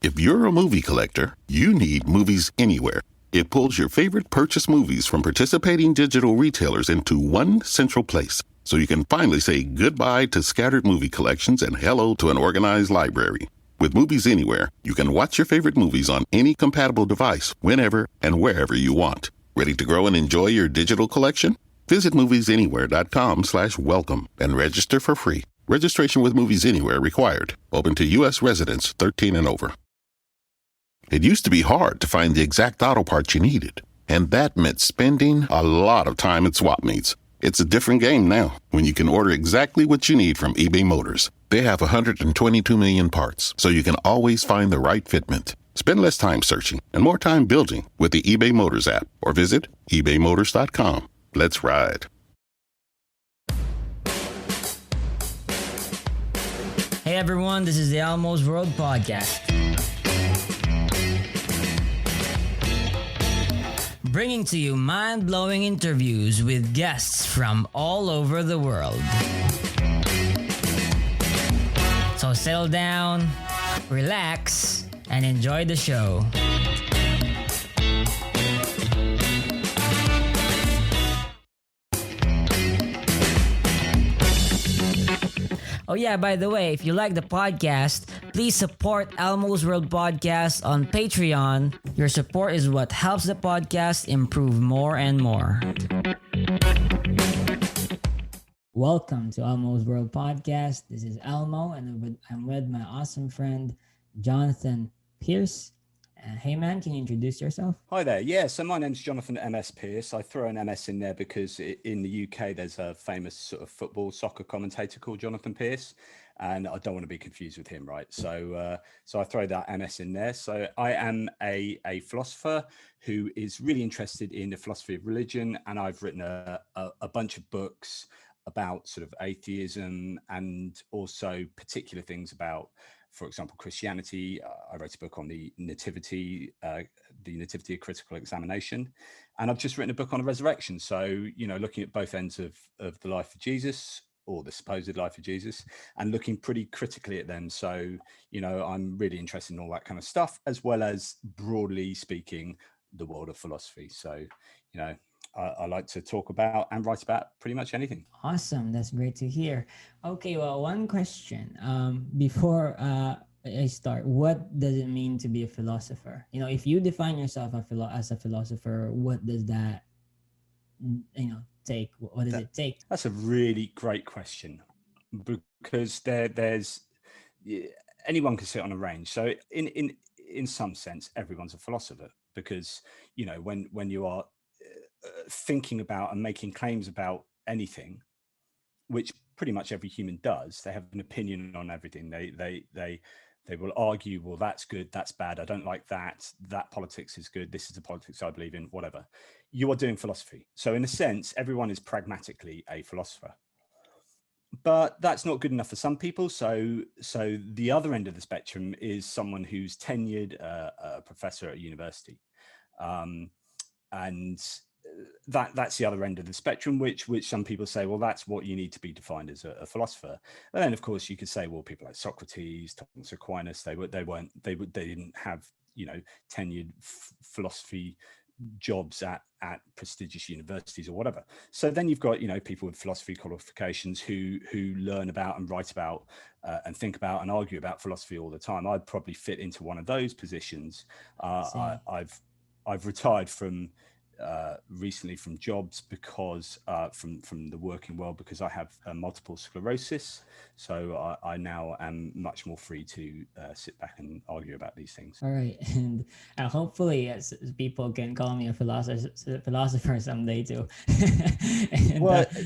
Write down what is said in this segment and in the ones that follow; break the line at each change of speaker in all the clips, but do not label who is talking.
If you're a movie collector, you need Movies Anywhere. It pulls your favorite purchase movies from participating digital retailers into one central place, so you can finally say goodbye to scattered movie collections and hello to an organized library. With Movies Anywhere, you can watch your favorite movies on any compatible device, whenever and wherever you want. Ready to grow and enjoy your digital collection? Visit moviesanywhere.com/welcome and register for free. Registration with Movies Anywhere required. Open to U.S. residents 13 and over. It used to be hard to find the exact auto parts you needed, and that meant spending a lot of time at swap meets. It's a different game now when you can order exactly what you need from eBay Motors. They have 122 million parts, so you can always find the right fitment. Spend less time searching and more time building with the eBay Motors app or visit ebaymotors.com. Let's ride.
Hey everyone, this is the Almost World Podcast. Bringing to you mind-blowing interviews with guests from all over the world. So settle down, relax, and enjoy the show. Oh yeah, by the way, if you like the podcast, please support Elmo's World Podcast on Patreon. Your support is what helps the podcast improve more and more. Welcome to Elmo's World Podcast. This is Elmo, and I'm with my awesome friend, Jonathan Pearce. Hey man, can you introduce yourself?
Hi there. Yeah, so my name's Jonathan MS Pearce. I throw an MS in there because in the UK there's a famous sort of soccer commentator called Jonathan Pearce, and I don't want to be confused with him, right? So I throw that MS in there. So I am a philosopher who is really interested in the philosophy of religion, and I've written a bunch of books about sort of atheism and also particular things about, for example, Christianity. I wrote a book on the nativity, a critical examination, and I've just written a book on the resurrection. So, looking at both ends of the life of Jesus, or the supposed life of Jesus, and looking pretty critically at them. So, I'm really interested in all that kind of stuff, as well as broadly speaking, the world of philosophy. So, I like to talk about and write about pretty much anything.
Awesome. That's great to hear. Okay, well, one question before I start. What does it mean to be a philosopher? If you define yourself as a philosopher, what does that, take? What does it take?
That's a really great question, because there's anyone can sit on a range. So in some sense, everyone's a philosopher, because, when you are thinking about and making claims about anything, which pretty much every human does, they have an opinion on everything. They will argue, well, that's good, that's bad, I don't like that politics is good, this is the politics I believe in, whatever. You are doing philosophy. So in a sense, everyone is pragmatically a philosopher. But that's not good enough for some people. So the other end of the spectrum is someone who's tenured, a professor at a university, and that's the other end of the spectrum, which some people say, well, that's what you need to be defined as a philosopher. And then, of course, you could say, well, people like Socrates, Thomas Aquinas, they didn't have tenured philosophy jobs at prestigious universities or whatever. So then you've got people with philosophy qualifications who learn about and write about and think about and argue about philosophy all the time. I'd probably fit into one of those positions. I've retired recently from jobs because from the working world, because I have multiple sclerosis. So I now am much more free to sit back and argue about these things.
All right, and hopefully people can call me a philosopher someday too.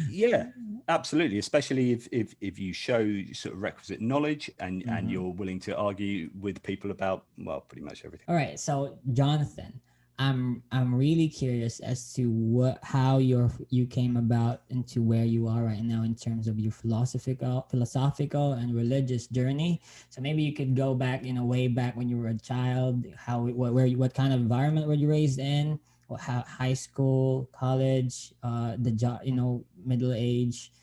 Yeah, absolutely. Especially if you show sort of requisite knowledge and you're willing to argue with people about, well, pretty much everything.
All right, so Jonathan, I'm really curious as to how you came about into where you are right now in terms of your philosophical and religious journey. So maybe you could go back way back when you were a child. What kind of environment were you raised in? High school, college, the job, middle age.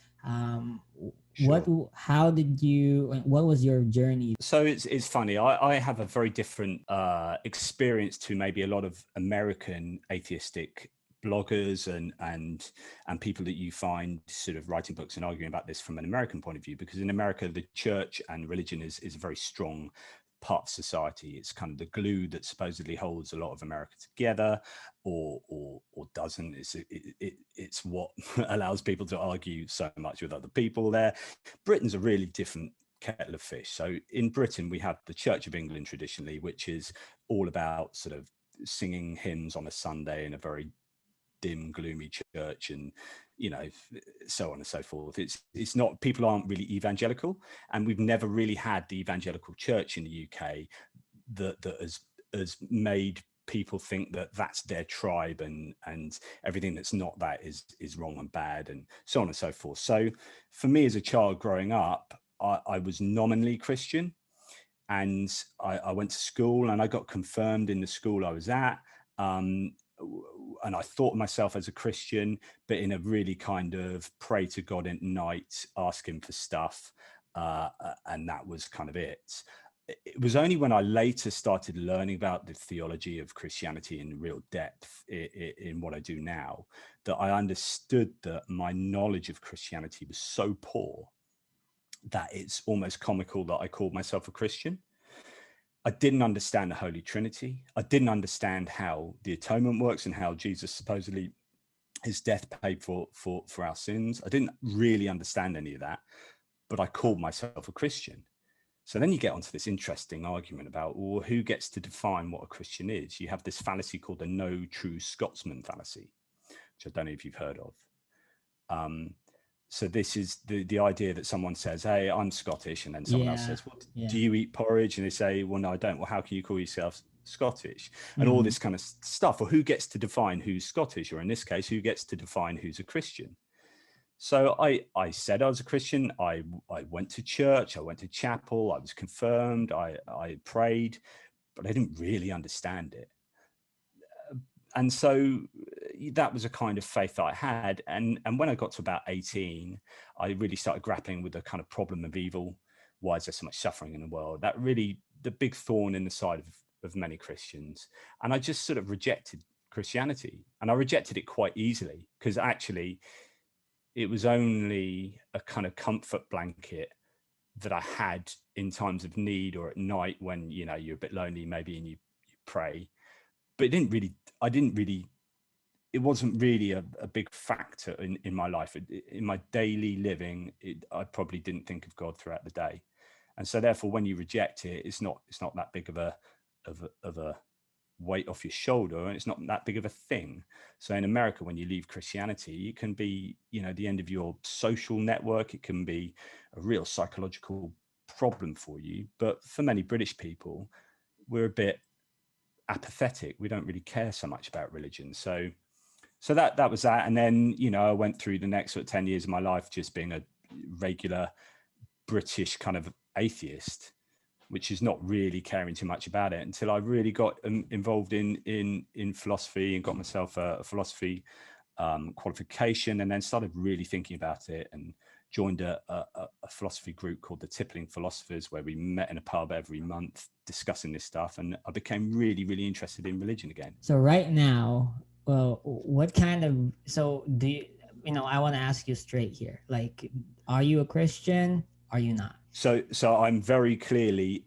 how did you, what was your journey?
So it's funny. I have a very different experience to maybe a lot of American atheistic bloggers and people that you find sort of writing books and arguing about this from an American point of view, because in America the church and religion is a very strong part of society. It's kind of the glue that supposedly holds a lot of America together, or doesn't. It's what allows people to argue so much with other people there. Britain's a really different kettle of fish. So in Britain we have the Church of England traditionally, which is all about sort of singing hymns on a Sunday in a very dim, gloomy church, and so on and so forth. It's not, people aren't really evangelical, and we've never really had the evangelical church in the UK that has made people think that that's their tribe, and everything that's not that is wrong and bad, and so on and so forth. So for me as a child growing up, I was nominally Christian, and I went to school and I got confirmed in the school I was at. And I thought of myself as a Christian, but in a really kind of pray to God at night, ask him for stuff. And that was kind of it. It was only when I later started learning about the theology of Christianity in real depth in what I do now, that I understood that my knowledge of Christianity was so poor that it's almost comical that I called myself a Christian. I didn't understand the Holy Trinity. I didn't understand how the atonement works and how Jesus supposedly, his death paid for our sins. I didn't really understand any of that, but I called myself a Christian. So then you get onto this interesting argument about, well, who gets to define what a Christian is? You have this fallacy called the no true Scotsman fallacy, which I don't know if you've heard of. So this is the idea that someone says, hey, I'm Scottish. And then someone else says, well, do you eat porridge? And they say, well, no, I don't. Well, how can you call yourself Scottish? And all this kind of stuff. Or who gets to define who's Scottish? Or in this case, who gets to define who's a Christian? So I said I was a Christian. I went to church. I went to chapel. I was confirmed. I prayed, but I didn't really understand it. And so that was a kind of faith that I had. And when I got to about 18, I really started grappling with the kind of problem of evil. Why is there so much suffering in the world? That really, the big thorn in the side of many Christians. And I just sort of rejected Christianity. And I rejected it quite easily, because actually it was only a kind of comfort blanket that I had in times of need, or at night when, you're a bit lonely maybe and you pray. But it wasn't really a big factor in my life. In my daily living, I probably didn't think of God throughout the day. And so therefore, when you reject it, it's not that big of a weight off your shoulder, and it's not that big of a thing. So in America, when you leave Christianity, it can be, the end of your social network. It can be a real psychological problem for you. But for many British people, we're a bit apathetic. We don't really care so much about religion. So that was that. And then, I went through the next sort of 10 years of my life just being a regular British kind of atheist, which is not really caring too much about it, until I really got involved in philosophy and got myself a philosophy qualification, and then started really thinking about it, and joined a philosophy group called the Tippling Philosophers, where we met in a pub every month discussing this stuff. And I became really, really interested in religion again.
So right now, well, what kind of, so do you, I want to ask you straight here, like, are you a Christian? Are you not?
So I'm very clearly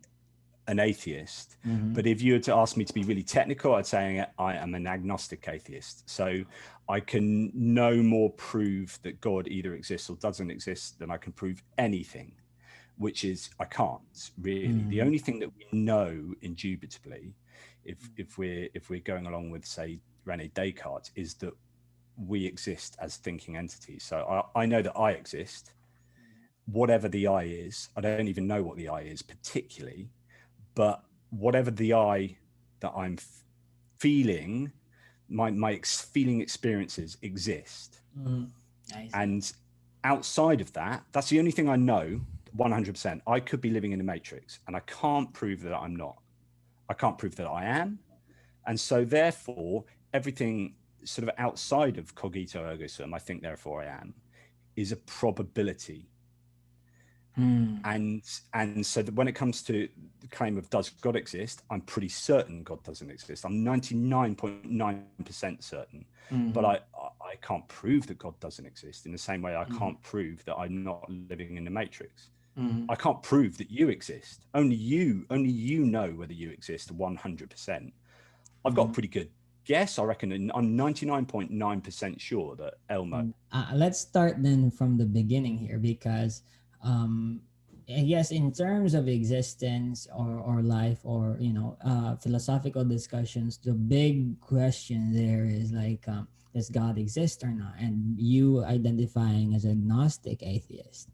an atheist, but if you were to ask me to be really technical, I'd say I am an agnostic atheist. So I can no more prove that God either exists or doesn't exist than I can prove anything, which is I can't really. The only thing that we know indubitably, if we're going along with, say, Rene Descartes, is that we exist as thinking entities. So I know that I exist, whatever the I is. I don't even know what the I is particularly, but whatever the I that I'm feeling, my feeling experiences exist. And outside of that, that's the only thing I know 100%. I could be living in a matrix, and I can't prove that I'm not. I can't prove that I am. And so therefore, everything sort of outside of cogito ergo sum, I think therefore I am, is a probability. And so that when it comes to the claim of does God exist, I'm pretty certain God doesn't exist. I'm 99.9% certain, but I can't prove that God doesn't exist in the same way I can't prove that I'm not living in the matrix. I can't prove that you exist. Only you know whether you exist 100%. I've got a pretty good guess. I reckon I'm 99.9% sure that Elmo.
Let's start then from the beginning here, because I guess in terms of existence or life, or philosophical discussions, the big question there is like, does God exist or not? And you identifying as agnostic atheist,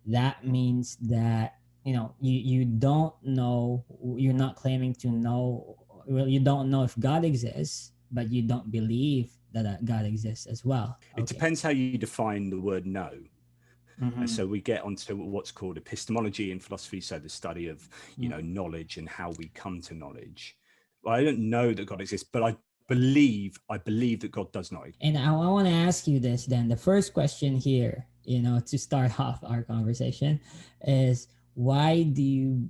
that means that you don't know, you're not claiming to know. Well, you don't know if God exists, but you don't believe that God exists as well.
It depends how you define the word know. And
Mm-hmm.
so we get onto what's called epistemology in philosophy, so the study of knowledge and how we come to knowledge. Well, I don't know that God exists, but I believe that God does not exist.
And I want to ask you this then. The first question here, to start off our conversation, is why do you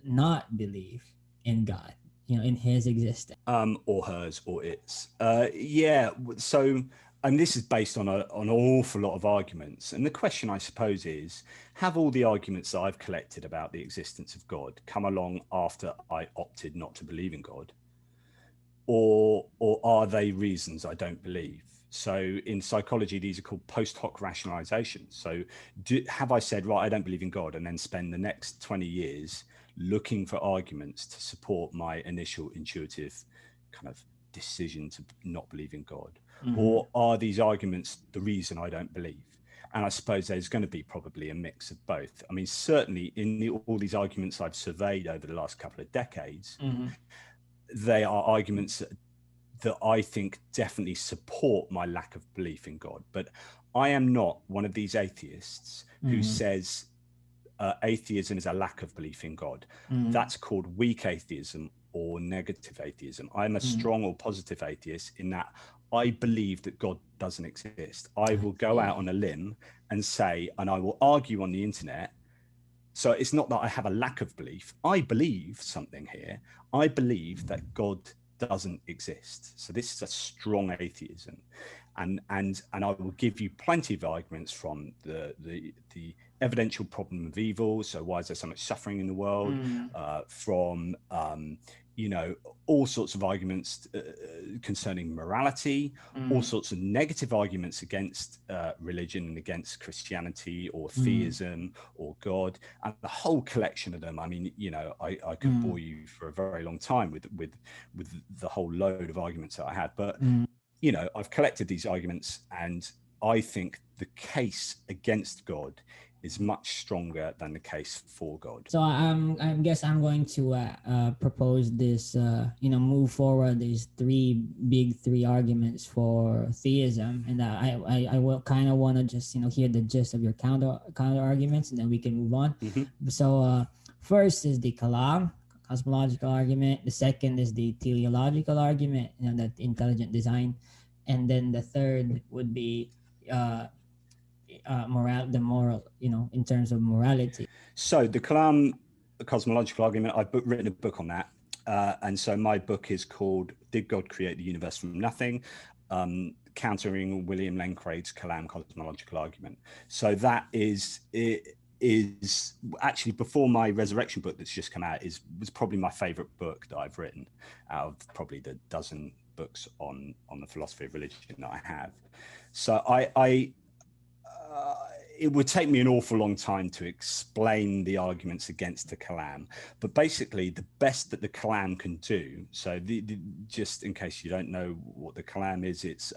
not believe in God, in his existence?
Or hers, or its. Yeah. So, and this is based on an awful lot of arguments. And the question, I suppose, is: have all the arguments that I've collected about the existence of God come along after I opted not to believe in God, or are they reasons I don't believe? So, in psychology, these are called post hoc rationalizations. So, have I said, right, I don't believe in God, and then spend the next 20 years looking for arguments to support my initial intuitive kind of decision to not believe in God? Or are these arguments the reason I don't believe? And I suppose there's going to be probably a mix of both. I mean, certainly in all these arguments I've surveyed over the last couple of decades, they are arguments that I think definitely support my lack of belief in God. But I am not one of these atheists who says atheism is a lack of belief in God. That's called weak atheism or negative atheism. I'm a strong or positive atheist in that I believe that God doesn't exist. I will go out on a limb and say, and I will argue on the internet. So it's not that I have a lack of belief. I believe something here. I believe that God doesn't exist. So this is a strong atheism. And I will give you plenty of arguments from the evidential problem of evil. So why is there so much suffering in the world? From all sorts of arguments concerning morality, all sorts of negative arguments against religion and against Christianity or theism or God, and the whole collection of them. I mean, I could bore you for a very long time with the whole load of arguments that I had, but I've collected these arguments, and I think the case against God is much stronger than the case for God.
So I guess I'm going to propose this, move forward these three arguments for theism, and I will kind of want to just hear the gist of your counter arguments, and then we can move on. So first is the Kalam cosmological argument. The second is the teleological argument, that intelligent design, and then the third would be moral, in terms of morality.
So the Kalam cosmological argument, I've written a book on that. And so my book is called Did God Create the Universe from Nothing? Countering William Lane Craig's Kalam cosmological argument. So that is actually, before my resurrection book that's just come out, was probably my favorite book that I've written out of probably the dozen books on the philosophy of religion that I have. So it would take me an awful long time to explain the arguments against the Kalam, but basically the best that the Kalam can do. So just in case you don't know what the Kalam is, it's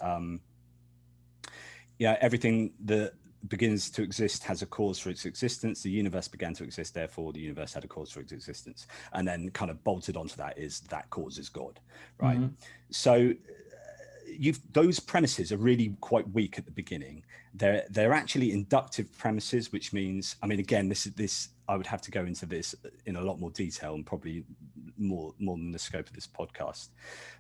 everything that begins to exist has a cause for its existence. The universe began to exist, therefore the universe had a cause for its existence, and then kind of bolted onto that is that cause is God, right? So those premises are really quite weak at the beginning. They're actually inductive premises, which means, I mean, again, this I would have to go into this in a lot more detail and probably more than the scope of this podcast.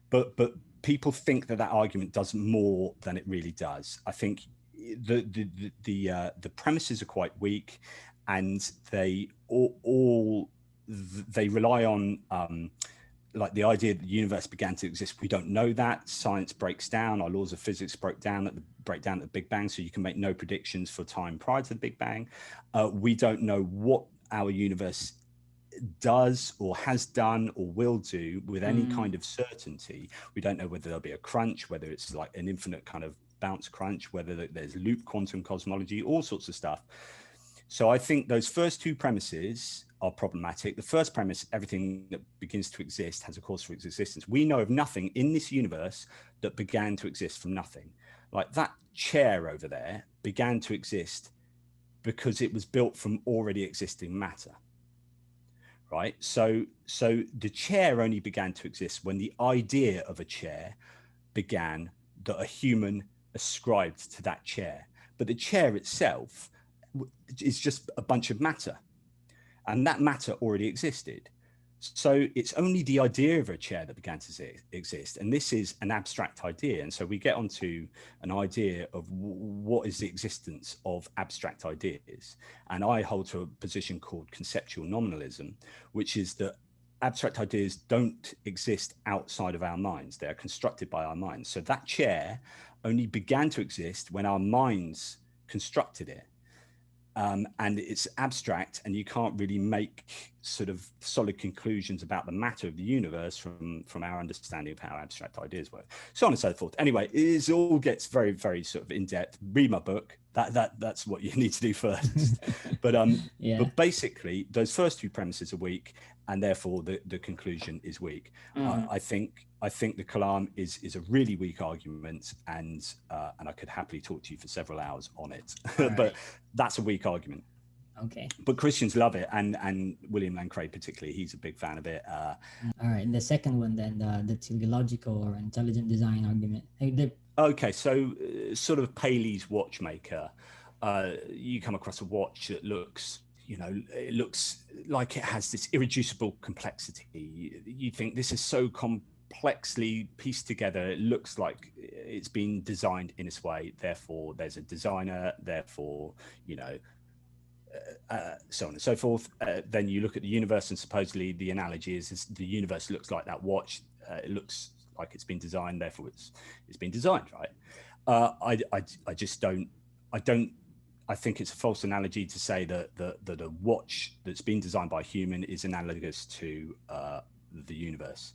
But people think that argument does more than it really does. I think the premises are quite weak, and they they rely on like the idea that the universe began to exist. We don't know that. Science breaks down. Our laws of physics break down at the Big Bang, so you can make no predictions for time prior to the Big Bang. We don't know what our universe does or has done or will do with any kind of certainty. We don't know whether there'll be a crunch, whether it's like an infinite kind of bounce crunch, whether there's loop quantum cosmology, all sorts of stuff. So I think those first two premises are problematic. The first premise, everything that begins to exist has a cause for its existence. We know of nothing in this universe that began to exist from nothing. Like that chair over there began to exist because it was built from already existing matter. Right? So the chair only began to exist when the idea of a chair began, that a human ascribed to that chair. But the chair itself is just a bunch of matter, and that matter already existed. So it's only the idea of a chair that began to exist, and this is an abstract idea. And so we get onto an idea of what is the existence of abstract ideas. And I hold to a position called conceptual nominalism, which is that abstract ideas don't exist outside of our minds. They are constructed by our minds. So that chair only began to exist when our minds constructed it. And it's abstract, and you can't really make sort of solid conclusions about the matter of the universe from our understanding of how abstract ideas work, so on and so forth. Anyway, it all gets very, very sort of in depth. Read my book. That's what you need to do first. But but basically, those first two premises are weak, and therefore the conclusion is weak. I think the Kalam is a really weak argument, and I could happily talk to you for several hours on it. But that's a weak argument.
Okay.
But Christians love it, and William Lane Craig particularly, he's a big fan of it.
All right. And the second one then, the teleological or intelligent design argument.
Okay, so sort of Paley's watchmaker. You come across a watch that looks, it looks like it has this irreducible complexity. You think this is so complexly pieced together. It looks like it's been designed in this way. Therefore, there's a designer. Therefore, so on and so forth. Then you look at the universe, and supposedly the analogy is the universe looks like that watch. It looks like it's been designed, therefore it's been designed, right? I just don't. I think it's a false analogy to say that a watch that's been designed by a human is analogous to the universe,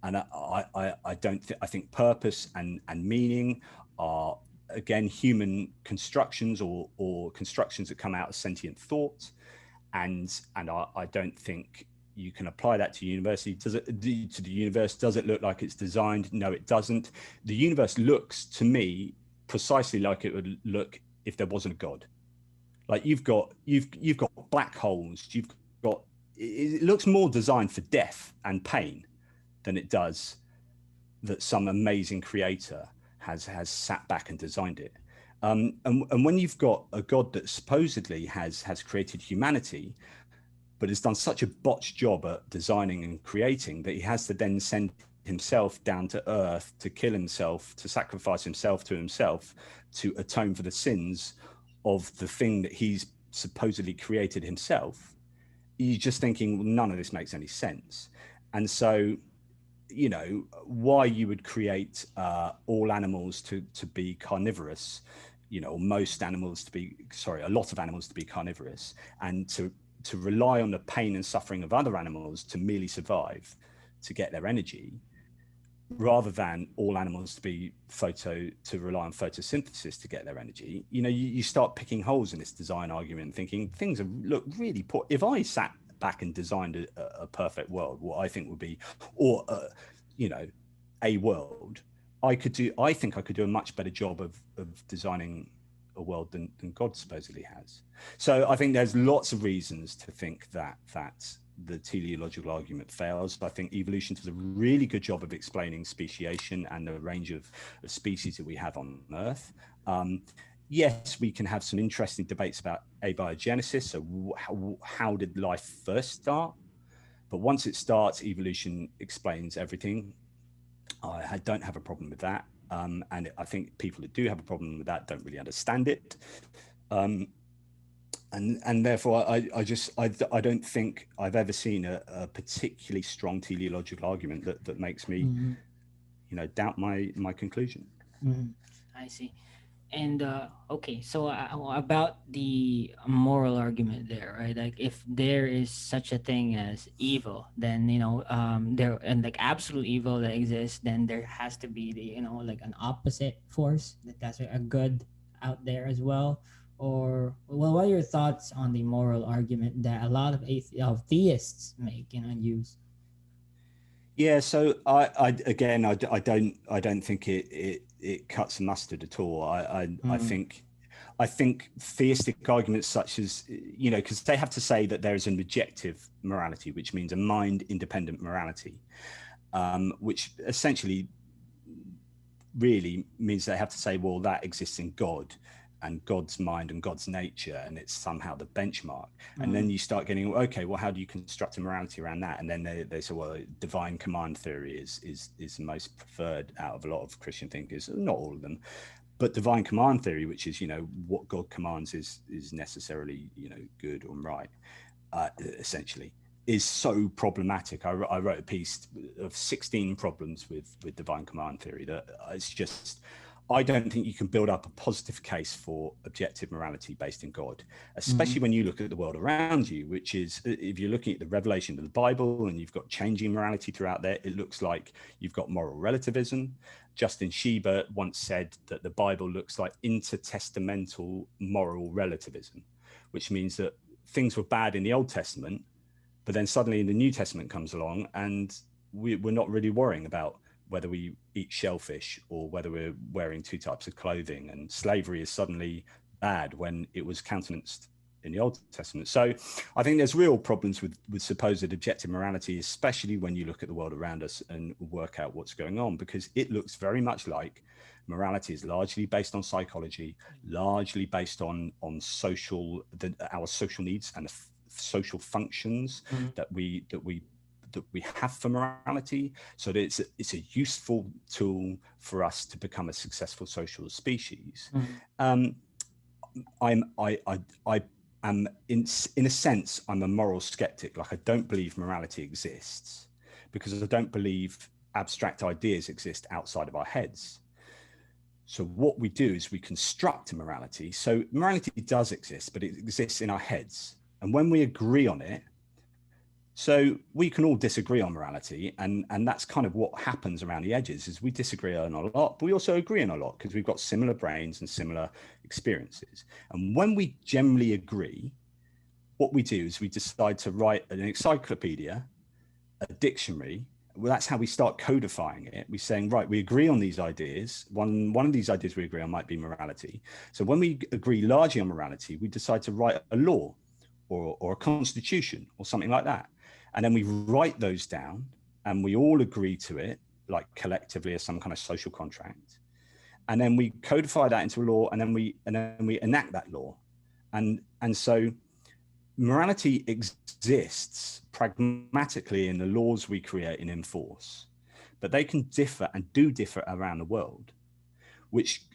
and I don't. I think purpose and meaning are, again, human constructions or constructions that come out of sentient thought, and I don't think you can apply that to university. To the universe? Does it look like it's designed? No, it doesn't. The universe looks to me precisely like it would look if there wasn't a God. Like you've got black holes. It looks more designed for death and pain than it does that some amazing creator has sat back and designed it. And when you've got a God that supposedly has created humanity, but has done such a botched job at designing and creating that he has to then send himself down to earth to kill himself, to sacrifice himself to atone for the sins of the thing that he's supposedly created himself, you're just thinking, well, none of this makes any sense. And so, why you would create all animals to be carnivorous, or most animals to be, a lot of animals to be carnivorous, and to rely on the pain and suffering of other animals to merely survive, to get their energy, rather than all animals to rely on photosynthesis to get their energy. You start picking holes in this design argument, thinking things look really poor. If I sat back and designed a perfect world, what I think would be, or a world, I think I could do a much better job of designing a world than God supposedly has. So I think there's lots of reasons to think that the teleological argument fails. I think evolution does a really good job of explaining speciation and the range of species that we have on Earth. Yes, we can have some interesting debates about abiogenesis. So how did life first start? But once it starts, evolution explains everything. I don't have a problem with that. And I think people that do have a problem with that don't really understand it. and therefore I don't think I've ever seen a particularly strong teleological argument that makes me doubt my conclusion.
I see. And okay, so about the moral argument there, right? Like, if there is such a thing as evil, then there, and like absolute evil that exists, then there has to be the like an opposite force, that's a good out there as well. Or, well, what are your thoughts on the moral argument that a lot of theists make, and use?
Yeah, so I don't think it cuts mustard at all. I think theistic arguments such as, because they have to say that there is an objective morality, which means a mind independent morality, which essentially really means they have to say, well, that exists in God and God's mind and God's nature, and it's somehow the benchmark. And then you start getting, okay, well, how do you construct a morality around that? And then they say, well, divine command theory is the most preferred out of a lot of Christian thinkers, not all of them, but divine command theory, which is, what God commands is necessarily, good or right, essentially, is so problematic. I wrote a piece of 16 problems with divine command theory that it's just, I don't think you can build up a positive case for objective morality based in God, especially when you look at the world around you, which is, if you're looking at the revelation of the Bible and you've got changing morality throughout there, it looks like you've got moral relativism. Justin Schieber once said that the Bible looks like intertestamental moral relativism, which means that things were bad in the Old Testament, but then suddenly the New Testament comes along and we're not really worrying about whether we eat shellfish or whether we're wearing two types of clothing, and slavery is suddenly bad when it was countenanced in the Old Testament. So I think there's real problems with supposed objective morality, especially when you look at the world around us and work out what's going on, because it looks very much like morality is largely based on psychology, largely based on our social needs and social functions that we have for morality, so that it's a useful tool for us to become a successful social species. I am in a sense, I'm a moral skeptic. Like, I don't believe morality exists because I don't believe abstract ideas exist outside of our heads. So what we do is we construct a morality. So morality does exist, but it exists in our heads. And when we agree on it, so we can all disagree on morality, and that's kind of what happens around the edges, is we disagree on a lot, but we also agree on a lot because we've got similar brains and similar experiences. And when we generally agree, what we do is we decide to write an encyclopedia, a dictionary. Well, that's how we start codifying it. We're saying, right, we agree on these ideas. One of these ideas we agree on might be morality. So when we agree largely on morality, we decide to write a law or a constitution or something like that. And then we write those down and we all agree to it, like collectively, as some kind of social contract. And then we codify that into a law, and then we enact that law. And so morality exists pragmatically in the laws we create and enforce, but they can differ and do differ around the world, which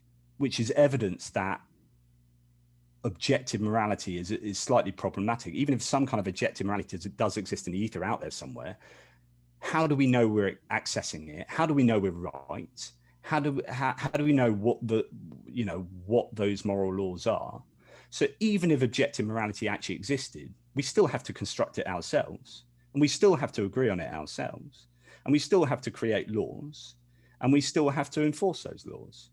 is evidence that objective morality is slightly problematic. Even if some kind of objective morality does exist in the ether out there somewhere, how do we know we're accessing it? How do we know we're right? How do we know what those moral laws are? So even if objective morality actually existed, we still have to construct it ourselves, and we still have to agree on it ourselves, and we still have to create laws, and we still have to enforce those laws.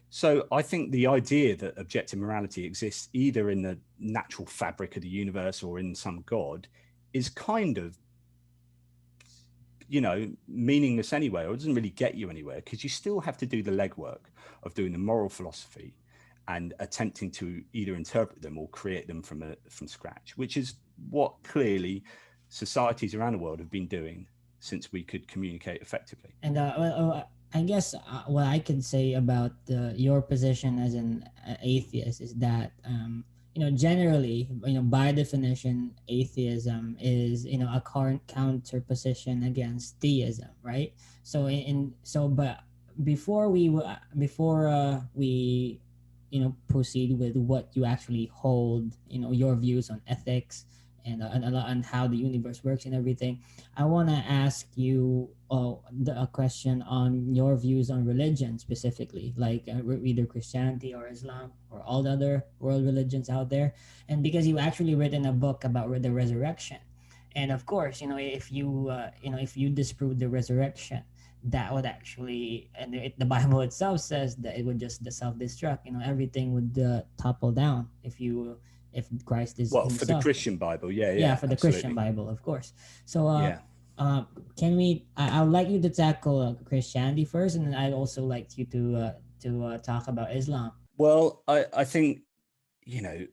So I think the idea that objective morality exists either in the natural fabric of the universe or in some God is kind of, meaningless anyway, or it doesn't really get you anywhere, because you still have to do the legwork of doing the moral philosophy and attempting to either interpret them or create them from scratch, which is what clearly societies around the world have been doing since we could communicate effectively.
And I guess what I can say about your position as an atheist is that generally, by definition, atheism is a current counter position against theism, right? So but before we proceed with what you actually hold, your views on ethics and how the universe works and everything, I want to ask you a question on your views on religion specifically, like either Christianity or Islam or all the other world religions out there. And because you actually written a book about the resurrection, and of course, if you disprove the resurrection, that would actually, and the Bible itself says that it would just self-destruct. Everything would topple down if Christ is
Well, for the
himself.
Christian Bible, yeah,
Yeah,
yeah,
for the Christian
absolutely.
Bible, of course. So,
Yeah.
can we? I would like you to tackle Christianity first, and then I'd also like you to talk about Islam.
Well, I think,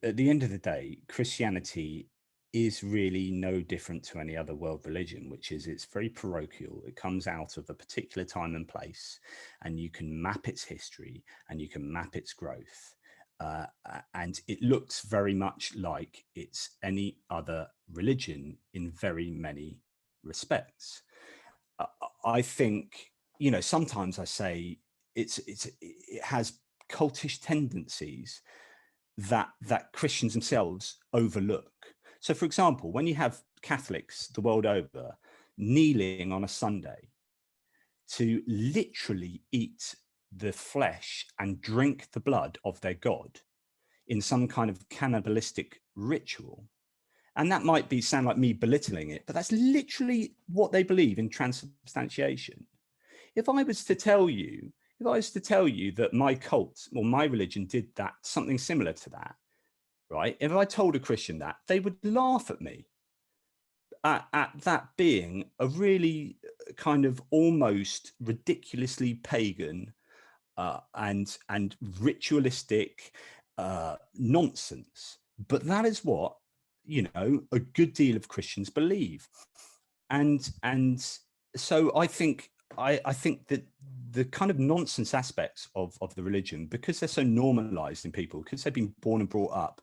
at the end of the day, Christianity is really no different to any other world religion, which is it's very parochial. It comes out of a particular time and place, and you can map its history and you can map its growth. And it looks very much like it's any other religion in very many respects. I I think, sometimes I say it has cultish tendencies that Christians themselves overlook. So, for example, when you have Catholics the world over kneeling on a Sunday to literally eat the flesh and drink the blood of their God in some kind of cannibalistic ritual, and that might be sound like me belittling it, but that's literally what they believe in transubstantiation. If I was to tell you, that my cult or my religion did that, something similar to that, right? If I told a Christian that, they would laugh at me at that being a really kind of almost ridiculously pagan and ritualistic nonsense. But that is what a good deal of Christians believe, and so I think that the kind of nonsense aspects of the religion, because they're so normalized in people, because they've been born and brought up,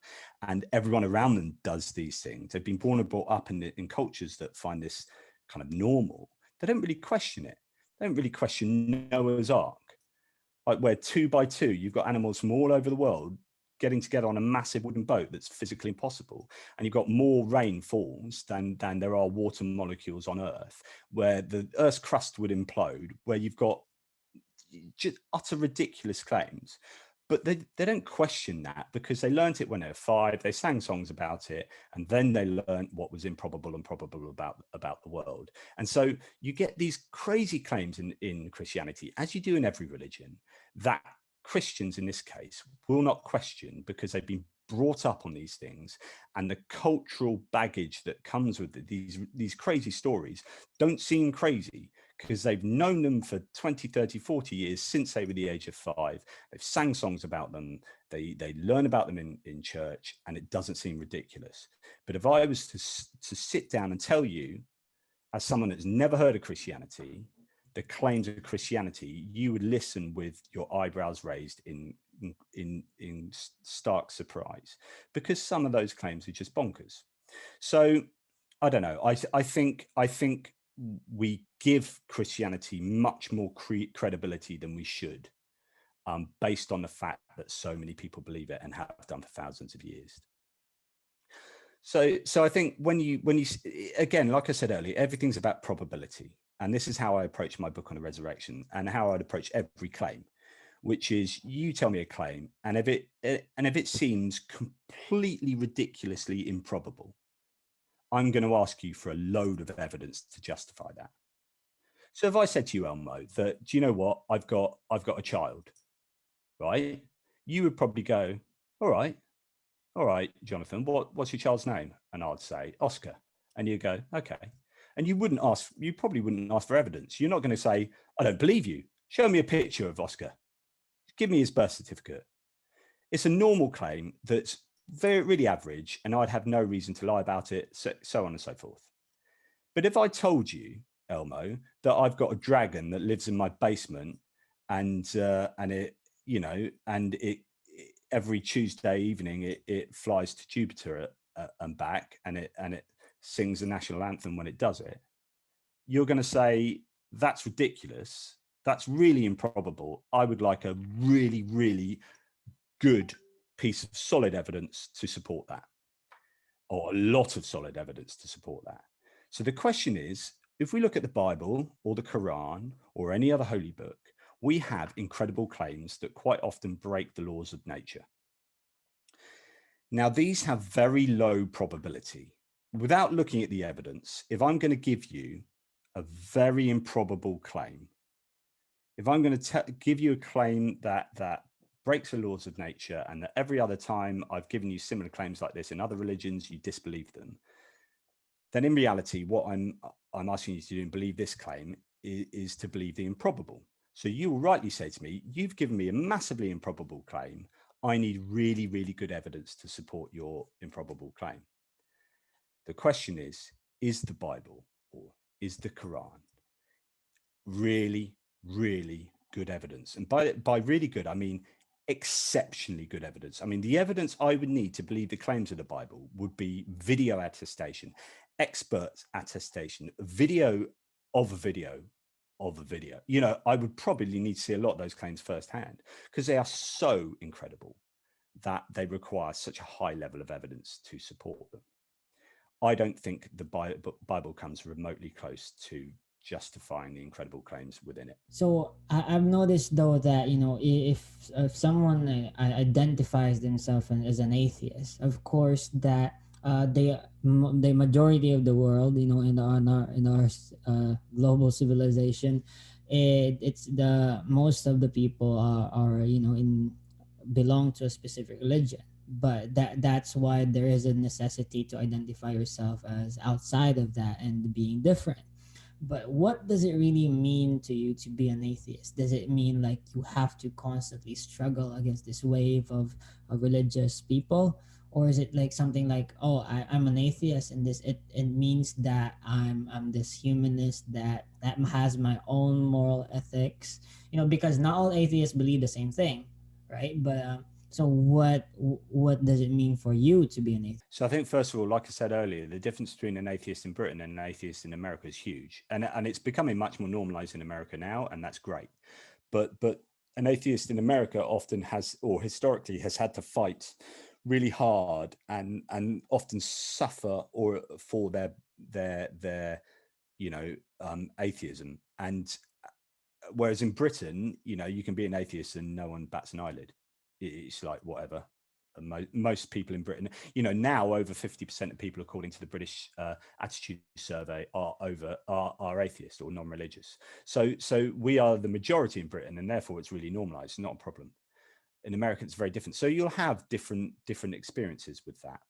and everyone around them does these things. They've been born and brought up in cultures that find this kind of normal. They don't really question it. They don't really question Noah's Ark, like where 2 by 2 you've got animals from all over the world getting together on a massive wooden boat that's physically impossible, and you've got more rain falls than there are water molecules on Earth, where the Earth's crust would implode, where you've got just utter ridiculous claims. But they don't question that, because they learnt it when they were 5. They sang songs about it, and then they learned what was improbable and probable about the world. And so you get these crazy claims in Christianity, as you do in every religion, that Christians in this case will not question, because they've been brought up on these things, and the cultural baggage that comes with it, these crazy stories don't seem crazy, because they've known them for 20, 30, 40 years, since they were the age of 5. They've sang songs about them. They learn about them in church, and it doesn't seem ridiculous. But if I was to sit down and tell you, as someone that's never heard of Christianity, the claims of Christianity, you would listen with your eyebrows raised in stark surprise, because some of those claims are just bonkers. So I don't know. I think we give Christianity much more credibility than we should, based on the fact that so many people believe it and have done for thousands of years. So I think when you again, like I said earlier, everything's about probability, and this is how I approach my book on the resurrection, and how I'd approach every claim, which is, you tell me a claim, and if it seems completely ridiculously improbable, I'm going to ask you for a load of evidence to justify that. So if I said to you, Elmo, that, do you know what, I've got a child, right? You would probably go, all right, Jonathan, what's your child's name? And I'd say Oscar. And you go, okay. And you probably wouldn't ask for evidence. You're not going to say, I don't believe you. Show me a picture of Oscar. Give me his birth certificate. It's a normal claim that's really average, and I'd have no reason to lie about it, so on and so forth. But if I told you, Elmo, that I've got a dragon that lives in my basement, and it every Tuesday evening it flies to Jupiter and back, and it sings the national anthem when it does it, you're going to say, that's ridiculous. That's really improbable. I would like a really, really good piece of solid evidence to support that, or a lot of solid evidence to support that. So the question is, if we look at the Bible or the Quran or any other holy book, we have incredible claims that quite often break the laws of nature. Now, these have very low probability. Without looking at the evidence, if I'm going to give you a very improbable claim, if I'm going to give you a claim that breaks the laws of nature, and that every other time I've given you similar claims like this in other religions, you disbelieve them, then in reality, what I'm asking you to do and believe this claim is to believe the improbable. So you will rightly say to me, you've given me a massively improbable claim. I need really, really good evidence to support your improbable claim. The question is the Bible or is the Quran really, really good evidence? And by really good, I mean exceptionally good evidence. I mean, the evidence I would need to believe the claims of the Bible would be video attestation, expert attestation, video of a video of a video. You know, I would probably need to see a lot of those claims firsthand because they are so incredible that they require such a high level of evidence to support them. I don't think the Bible comes remotely close to justifying the incredible claims within it.
So I've noticed though that, you know, if someone identifies themselves as an atheist, of course that the majority of the world, you know, in our global civilization, it's the most of the people are you know belong to a specific religion, but that's why there is a necessity to identify yourself as outside of that and being different. But what does it really mean to you to be an atheist? Does it mean like you have to constantly struggle against this wave of religious people? Or is it like something like, oh, I'm an atheist and it means that I'm this humanist that has my own moral ethics, you know, because not all atheists believe the same thing, right? But so what does it mean for you to be an atheist?
So I think, first of all, like I said earlier, the difference between an atheist in Britain and an atheist in America is huge. And it's becoming much more normalized in America now, and that's great. But an atheist in America often has, or historically has had to fight really hard and often suffer for their you know, atheism. And whereas in Britain, you know, you can be an atheist and no one bats an eyelid. It's like whatever. Most people in Britain, you know, now over 50% of people, according to the British Attitude Survey, are atheist or non-religious. So we are the majority in Britain, and therefore it's really normalized. It's not a problem. In America, it's very different. So you'll have different experiences with that.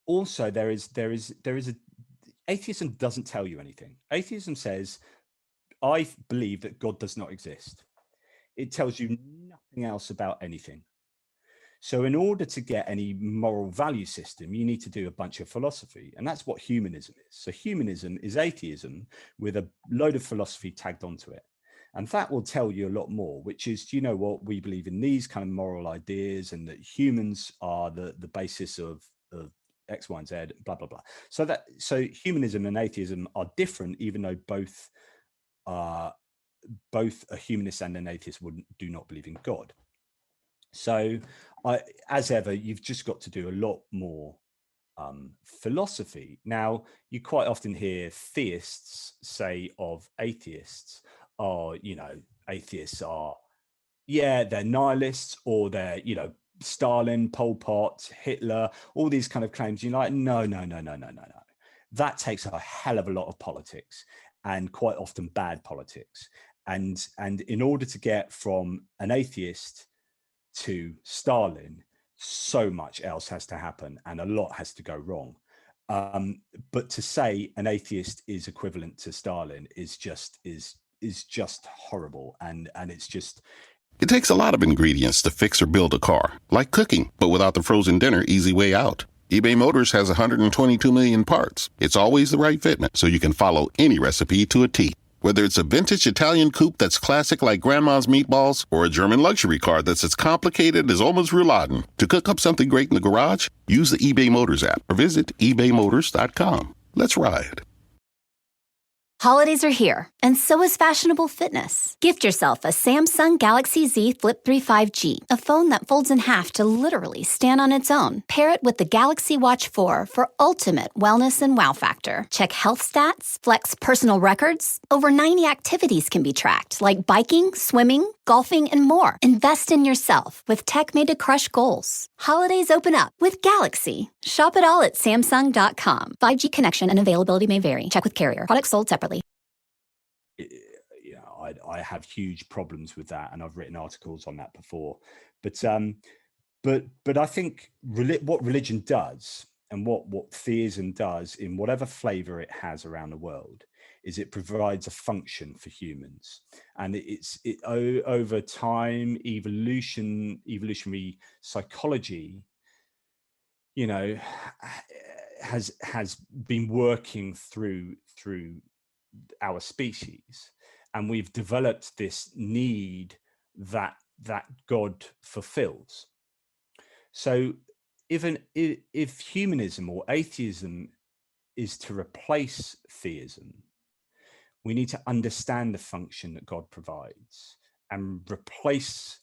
Also, there is a atheism doesn't tell you anything. Atheism says, I believe that God does not exist. It tells you nothing else about anything. So in order to get any moral value system, you need to do a bunch of philosophy. And that's what humanism is. So humanism is atheism with a load of philosophy tagged onto it. And that will tell you a lot more, which is, do you know what? We believe in these kind of moral ideas and that humans are the basis of X, Y, and Z, blah, blah, blah. So humanism and atheism are different, even though both a humanist and an atheist do not believe in God. So as ever, you've just got to do a lot more philosophy. Now, you quite often hear theists say of atheists, oh, you know, atheists are, yeah, they're nihilists, or they're, you know, Stalin, Pol Pot, Hitler, all these kind of claims. You're like, no. That takes a hell of a lot of politics, and quite often bad politics. And in order to get from an atheist to Stalin, so much else has to happen and a lot has to go wrong. But to say an atheist is equivalent to Stalin is just horrible, and it's just.
It takes a lot of ingredients to fix or build a car, like cooking, but without the frozen dinner easy way out. eBay Motors has 122 million parts. It's always the right fitment, so you can follow any recipe to a T. Whether it's a vintage Italian coupe that's classic like Grandma's meatballs, or a German luxury car that's as complicated as Oma's rouladen, to cook up something great in the garage, use the eBay Motors app or visit ebaymotors.com. Let's ride.
Holidays are here, and so is fashionable fitness. Gift yourself a Samsung Galaxy Z Flip 3 5G, a phone that folds in half to literally stand on its own. Pair it with the Galaxy Watch 4 for ultimate wellness and wow factor. Check health stats, flex personal records. Over 90 activities can be tracked, like biking, swimming, golfing, and more. Invest in yourself with tech made to crush goals. Holidays open up with Galaxy. Shop it all at Samsung.com. 5G connection and availability may vary. Check with carrier. Products sold separately.
I have huge problems with that, and I've written articles on that before. But I think what religion does, and what theism does, in whatever flavor it has around the world, is it provides a function for humans, and over time, evolutionary psychology, has been working through our species, and we've developed this need that God fulfills. So if humanism or atheism is to replace theism, we need to understand the function that God provides and replace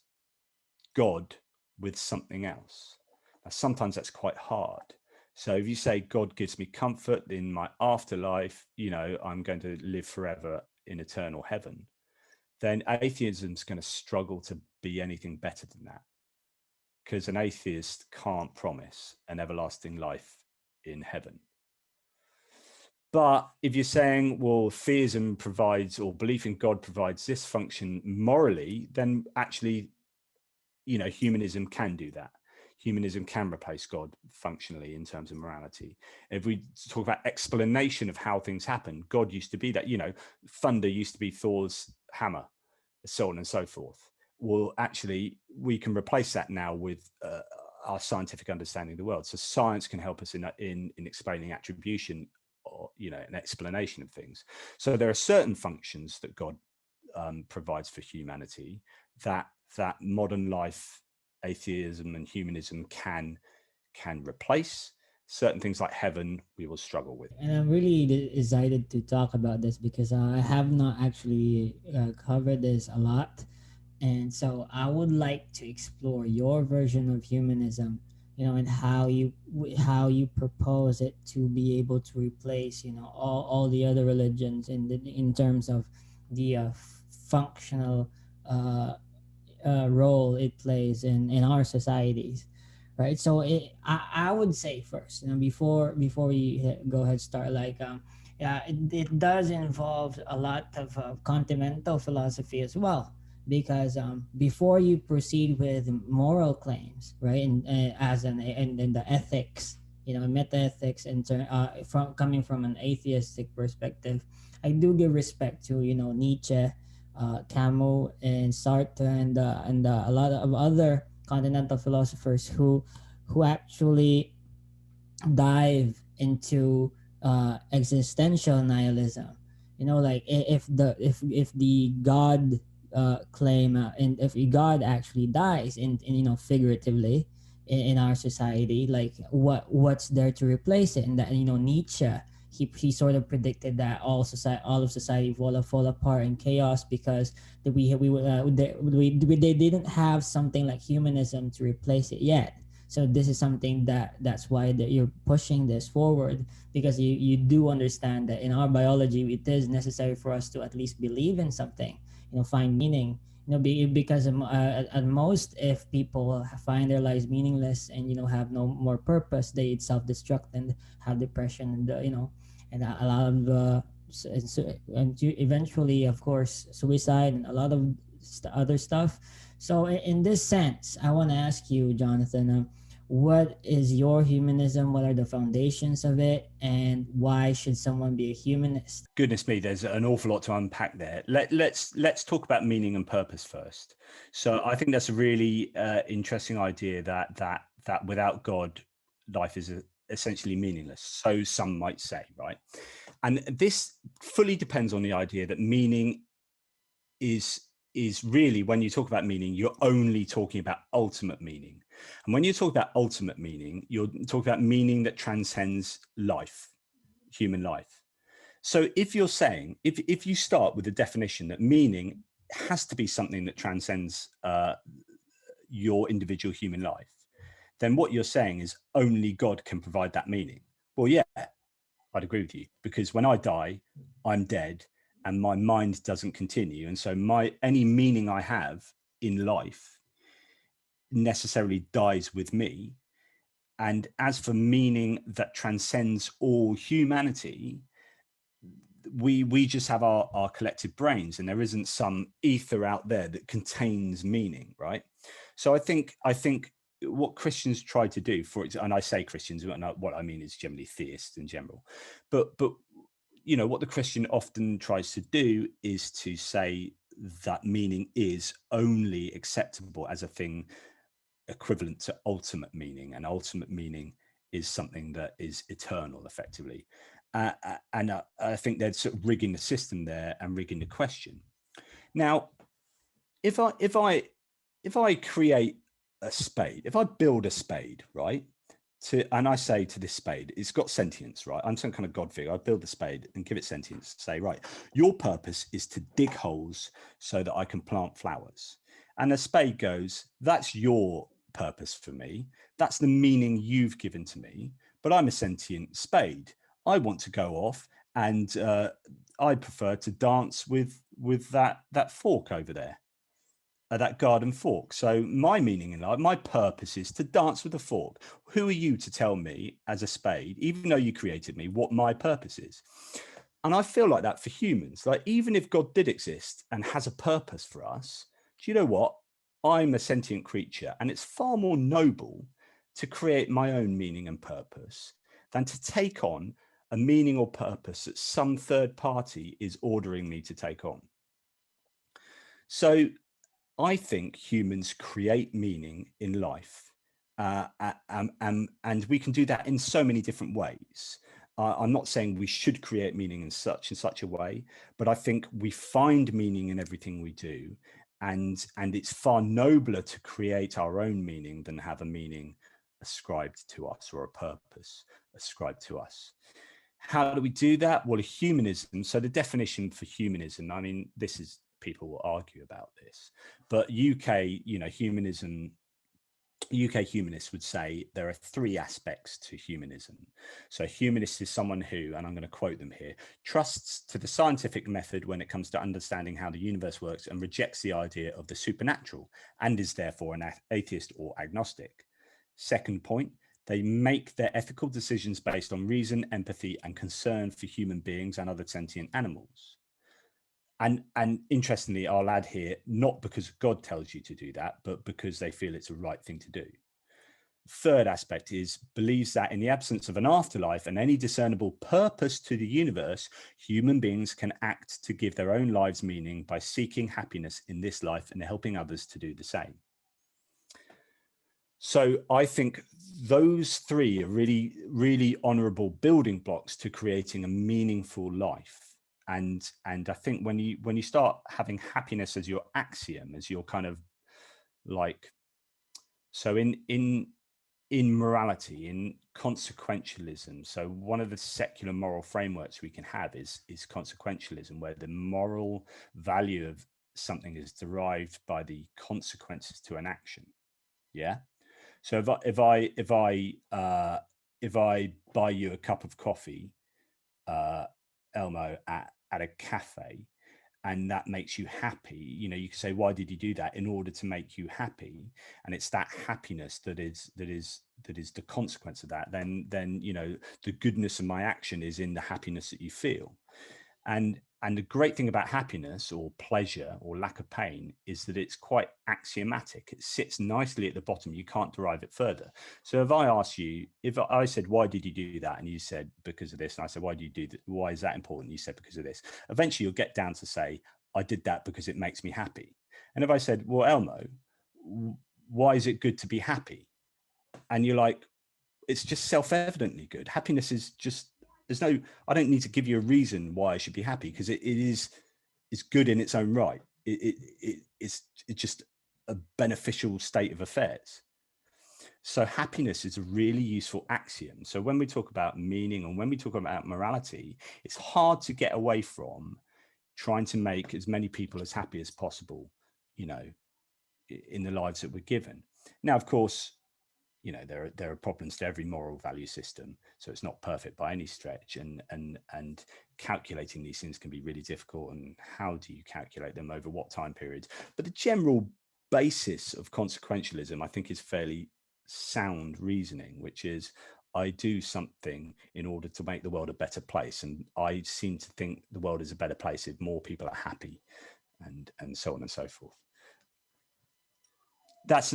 God with something else. Now, sometimes that's quite hard. So if you say God gives me comfort in my afterlife, I'm going to live forever in eternal heaven, then atheism's going to struggle to be anything better than that, because an atheist can't promise an everlasting life in heaven. But if you're saying, well, theism provides, or belief in God provides this function morally, then actually, humanism can do that. Humanism can replace God functionally in terms of morality. If we talk about explanation of how things happen, God used to be that, thunder used to be Thor's hammer, so on and so forth. Well, actually, we can replace that now with our scientific understanding of the world. So science can help us in explaining attribution, or, an explanation of things. So there are certain functions that God provides for humanity that modern life, atheism and humanism can replace. Certain things like heaven we will struggle with.
And I'm really excited to talk about this because I have not actually covered this a lot, and so I would like to explore your version of humanism, and how you propose it to be able to replace, all the other religions in terms of the functional role it plays in our societies, right? So I would say first, before we go ahead start, like yeah, it does involve a lot of continental philosophy as well, because before you proceed with moral claims, right, and as in the ethics, meta ethics, from coming from an atheistic perspective, I do give respect to Nietzsche, Camus, and Sartre, and a lot of other continental philosophers who actually dive into existential nihilism. Like if the God claim, and if God actually dies in figuratively in our society, like what's there to replace it? And that Nietzsche, he sort of predicted that all of society will fall apart in chaos because they didn't have something like humanism to replace it yet. So this is something that's why you're pushing this forward, because you do understand that in our biology it is necessary for us to at least believe in something, find meaning, because at most, if people find their lives meaningless and have no more purpose, they self-destruct and have depression, and and a lot of and eventually, of course, suicide and a lot of other stuff. So in this sense, I want to ask you, Jonathan, what is your humanism? What are the foundations of it? And why should someone be a humanist?
Goodness me, there's an awful lot to unpack there. Let's talk about meaning and purpose first. So I think that's a really interesting idea that without God, life is essentially meaningless. So some might say, right? And this fully depends on the idea that meaning is really, when you talk about meaning, you're only talking about ultimate meaning. And when you talk about ultimate meaning, you're talking about meaning that transcends life, human life. So if you're saying, if you start with the definition that meaning has to be something that transcends your individual human life, then what you're saying is only God can provide that meaning. Well, yeah, I'd agree with you, because when I die, I'm dead and my mind doesn't continue. And so any meaning I have in life necessarily dies with me. And as for meaning that transcends all humanity, we just have our collective brains, and there isn't some ether out there that contains meaning, right? So I think what Christians try to do, and I say Christians, what I mean is generally theists in general, but you know, what the Christian often tries to do is to say that meaning is only acceptable as a thing equivalent to ultimate meaning, and ultimate meaning is something that is eternal, effectively. And I think they're sort of rigging the system there and rigging the question. Now, if I create a spade, if I build a spade, right, and I say to this spade, it's got sentience, right? I'm some kind of God figure. I build the spade and give it sentience. Say, right, your purpose is to dig holes so that I can plant flowers. And the spade goes, that's your purpose for me. That's the meaning you've given to me. But I'm a sentient spade. I want to go off, and I prefer to dance with that fork over there, that garden fork. So my meaning in life, my purpose is to dance with a fork. Who are you to tell me as a spade, even though you created me, what my purpose is? And I feel like that for humans. Like, even if God did exist and has a purpose for us, do you know what? I'm a sentient creature, and it's far more noble to create my own meaning and purpose than to take on a meaning or purpose that some third party is ordering me to take on. So I think humans create meaning in life, and we can do that in so many different ways. I'm not saying we should create meaning in such a way, but I think we find meaning in everything we do, and it's far nobler to create our own meaning than have a meaning ascribed to us, or a purpose ascribed to us. How do we do that? Well, humanism. So the definition for humanism, I mean, people will argue about this, but UK humanists would say there are three aspects to humanism. So humanist is someone who, and I'm going to quote them here, trusts to the scientific method when it comes to understanding how the universe works, and rejects the idea of the supernatural, and is therefore an atheist or agnostic. Second point, they make their ethical decisions based on reason, empathy, and concern for human beings and other sentient animals. And interestingly, I'll add here, not because God tells you to do that, but because they feel it's the right thing to do. Third aspect is believes that in the absence of an afterlife and any discernible purpose to the universe, human beings can act to give their own lives meaning by seeking happiness in this life and helping others to do the same. So I think those three are really, really honorable building blocks to creating a meaningful life. And I think when you start having happiness as your axiom, as your kind of like, so in morality, in consequentialism, so one of the secular moral frameworks we can have is consequentialism, where the moral value of something is derived by the consequences to an action. Yeah. So if I buy you a cup of coffee, Elmo, at a cafe, and that makes you happy, you know, you can say, why did you do that? In order to make you happy. And it's that happiness that is the consequence of that. Then you know, the goodness of my action is in the happiness that you feel. And the great thing about happiness, or pleasure, or lack of pain, is that it's quite axiomatic. It sits nicely at the bottom. You can't derive it further. So if I ask you, if I said, why did you do that? And you said, because of this. And I said, why do you do that? Why is that important? You said, because of this. Eventually you'll get down to say, I did that because it makes me happy. And if I said, well, Elmo, why is it good to be happy? And you're like, it's just self-evidently good. Happiness is just, I don't need to give you a reason why I should be happy, because it's good in its own right. It's just a beneficial state of affairs. So happiness is a really useful axiom. So when we talk about meaning and when we talk about morality, it's hard to get away from trying to make as many people as happy as possible, you know, in the lives that we're given. Now, of course, you know, there are problems to every moral value system, so it's not perfect by any stretch, and calculating these things can be really difficult, and how do you calculate them over what time periods? But the general basis of consequentialism, I think, is fairly sound reasoning, which is I do something in order to make the world a better place, and I seem to think the world is a better place if more people are happy, and so on and so forth. That's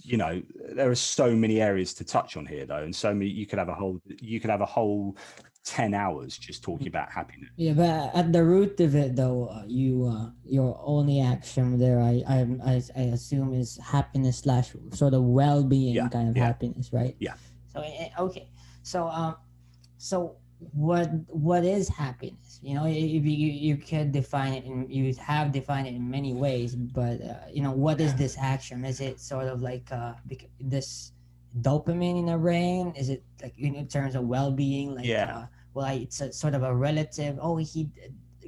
you know, there are so many areas to touch on here though, and so many, you could have a whole 10 hours just talking about happiness.
Yeah, but at the root of it, though, your only action there, I assume, is happiness slash sort of well-being kind of happiness, right?
Yeah.
So okay, so what is happiness? You know, you could define it, and you have defined it in many ways, but you know, what is this action? Is it sort of like this dopamine in the brain? Is it like in terms of well-being, like it's a sort of a relative,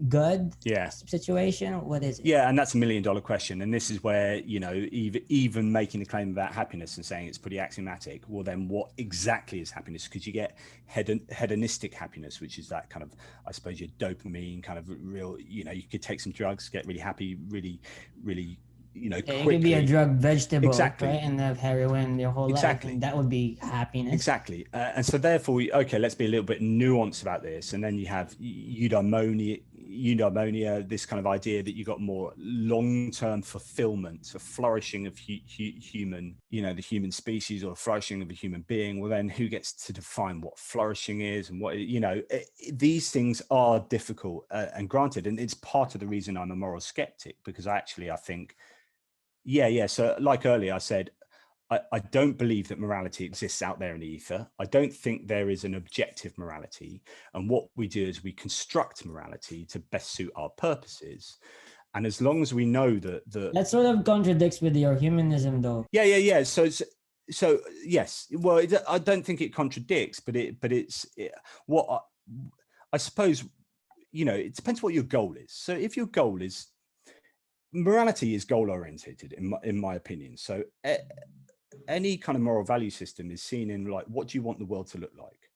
good situation? What is it?
Yeah, and that's $1 million question, and this is where, you know, even making a claim about happiness and saying it's pretty axiomatic, well then what exactly is happiness? Because you get hedonistic happiness, which is that kind of, I suppose, your dopamine kind of real, you know, you could take some drugs, get really happy, really, you know, quickly.
You could be a drug vegetable,
exactly,
right? And have heroin your whole life, and that would be happiness.
Exactly. And so therefore, okay, let's be a little bit nuanced about this. And then you have eudaimonia, this kind of idea that you got more long-term fulfillment, a flourishing of human, you know, the human species, or flourishing of a human being. Well, then who gets to define what flourishing is, and what, you know, these things are difficult, and granted, and it's part of the reason I'm a moral skeptic, because I think, so like earlier I said, I don't believe that morality exists out there in the ether. I don't think there is an objective morality. And what we do is we construct morality to best suit our purposes. And as long as we know that
sort of contradicts with your humanism, though.
Yeah. So yes. Well, I don't think it contradicts, but I suppose, you know, it depends what your goal is. So if your goal is, morality is goal oriented, in my opinion. So any kind of moral value system is seen in, like, what do you want the world to look like?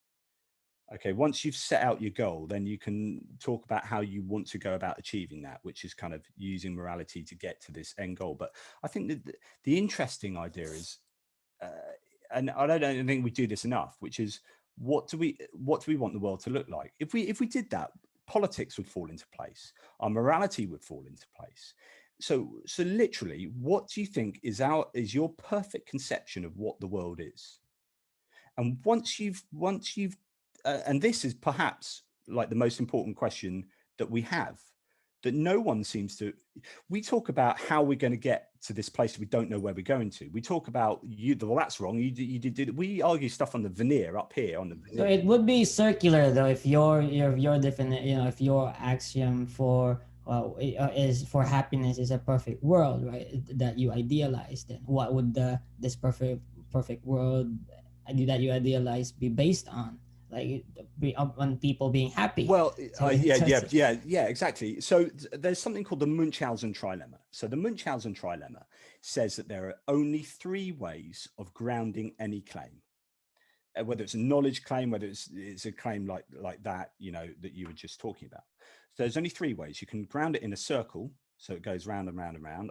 Okay, once you've set out your goal, then you can talk about how you want to go about achieving that, which is kind of using morality to get to this end goal. But I think that the interesting idea is, and I don't think we do this enough, which is, what do we want the world to look like? If we did that, politics would fall into place, our morality would fall into place. So literally, what do you think is your perfect conception of what the world is? And once you've and this is perhaps like the most important question that we have, that no one seems to. We talk about how we're going to get to this place we don't know where we're going to. We talk about well, that's wrong. You did. We argue stuff on the veneer up here on the veneer.
So it would be circular, though, if your definite, you know, if your axiom for is for happiness is a perfect world, right, that you idealize. Then what would this perfect world that you idealize be based on? Like, on people being happy?
Well, yeah, exactly. So there's something called the Munchausen trilemma. So the Munchausen trilemma says that there are only 3 ways of grounding any claim, whether it's a knowledge claim, whether it's a claim like that, you know, that you were just talking about. So there's only 3 ways. You can ground it in a circle, so it goes round and round and round,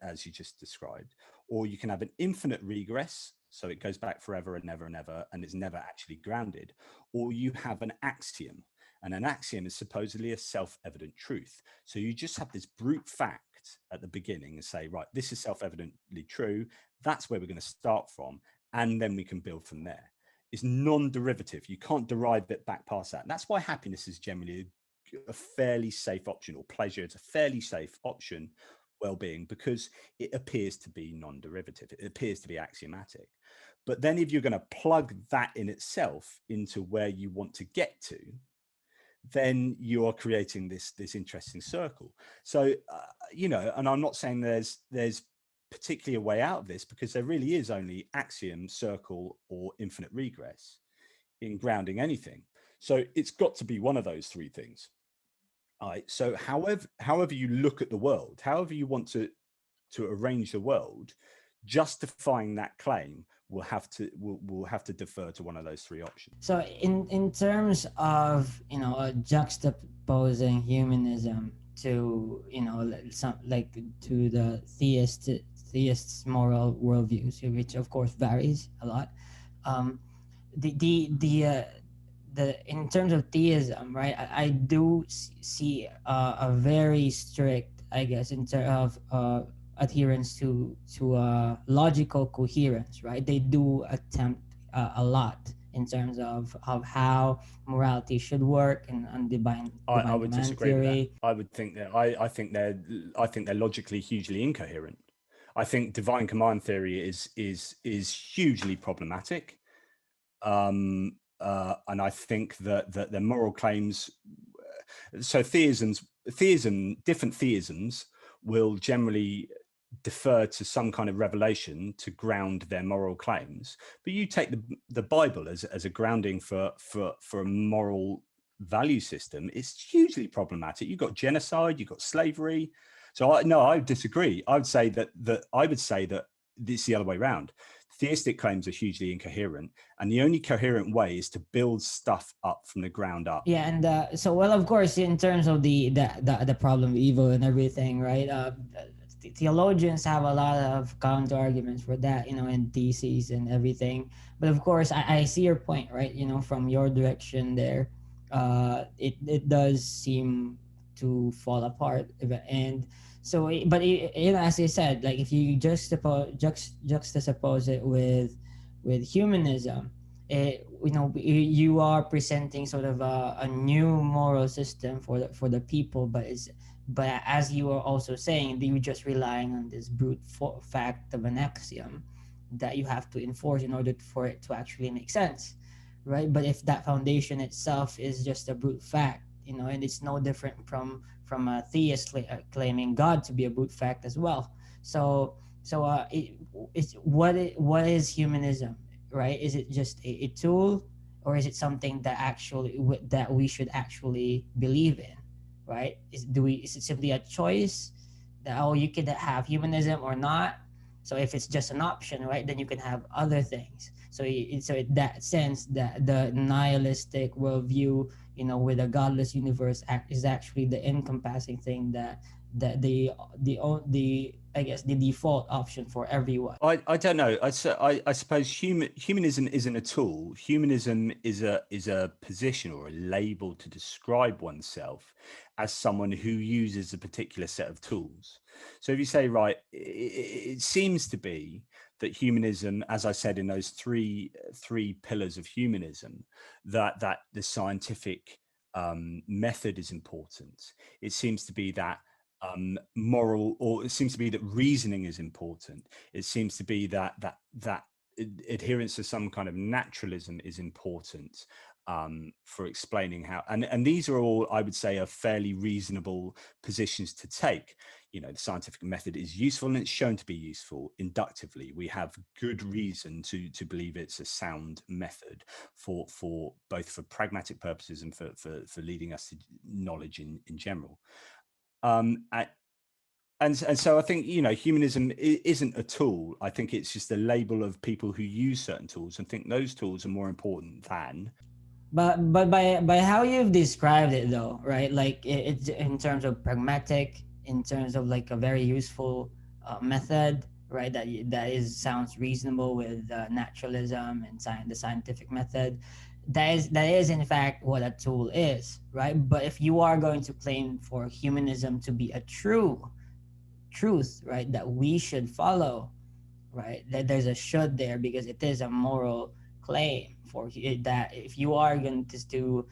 as you just described, or you can have an infinite regress, so it goes back forever and never and ever, and it's never actually grounded, or you have an axiom, and an axiom is supposedly a self-evident truth. So you just have this brute fact at the beginning and say, right, this is self-evidently true. That's where we're going to start from, and then we can build from there. It's non-derivative. You can't derive it back past that. And that's why happiness is generally a fairly safe option, or pleasure. It's a fairly safe option, well-being, because it appears to be non-derivative. It appears to be axiomatic. But then if you're going to plug that in itself into where you want to get to, then you are creating this interesting circle. So, you know, and I'm not saying there's particularly a way out of this, because there really is only axiom, circle, or infinite regress in grounding anything. So it's got to be one of those three things. All right. So however you look at the world, however you want to arrange the world, justifying that claim will have to defer to one of those three options.
So in terms of juxtaposing humanism to some like to the theists moral worldviews, which of course varies a lot. The in terms of theism, right? I do see a very strict, I guess, in terms of adherence to logical coherence, right? They do attempt a lot in terms of how morality should work and divine
I would
command
disagree
theory.
with that. I would think that I think they're logically hugely incoherent. I think divine command theory is hugely problematic, and I think that their moral claims. So different theisms will generally defer to some kind of revelation to ground their moral claims. But you take the Bible as a grounding for a moral value system, it's hugely problematic. You've got genocide, you've got slavery. So I disagree. I would say that it's the other way around. Theistic claims are hugely incoherent, and the only coherent way is to build stuff up from the ground up.
Yeah, and so, well, of course, in terms of the problem of evil and everything, right? Theologians have a lot of counter arguments for that, and theses and everything. But of course, I see your point, right? From your direction there, it does seem to fall apart, and so, but as I said, like if you juxtapose it with humanism, you are presenting sort of a new moral system for the people, but as you are also saying, you're just relying on this brute fact of an axiom that you have to enforce in order for it to actually make sense, right? But if that foundation itself is just a brute fact, and it's no different from a theist claiming God to be a brute fact as well. So what is humanism, right? Is it just a tool, or is it something that we should actually believe in, right? Is it simply a choice that you can have humanism or not? So if it's just an option, right, then you can have other things. So in that sense, that the nihilistic worldview, with a godless universe is actually the encompassing thing that the I guess the default option for everyone.
I don't know. I suppose humanism isn't a tool. Humanism is a position or a label to describe oneself as someone who uses a particular set of tools. So if you say, right, it seems to be that humanism, as I said, in those three pillars of humanism, that the scientific method is important. It seems to be that moral, or it seems to be that reasoning is important. It seems to be that adherence to some kind of naturalism is important for explaining how, and these are all, I would say, are fairly reasonable positions to take. The scientific method is useful, and it's shown to be useful inductively. We have good reason to believe it's a sound method for both for pragmatic purposes and for leading us to knowledge in general. And so I think, humanism isn't a tool. I think it's just a label of people who use certain tools and think those tools are more important than.
But by how you've described it, though, right? Like it's in terms of pragmatic, in terms of like a very useful method, right? That sounds reasonable with naturalism and the scientific method. That is in fact what a tool is, right? But if you are going to claim for humanism to be a truth, right, that we should follow, right, that there's a should there, because it is a moral claim for that. If you are going to do,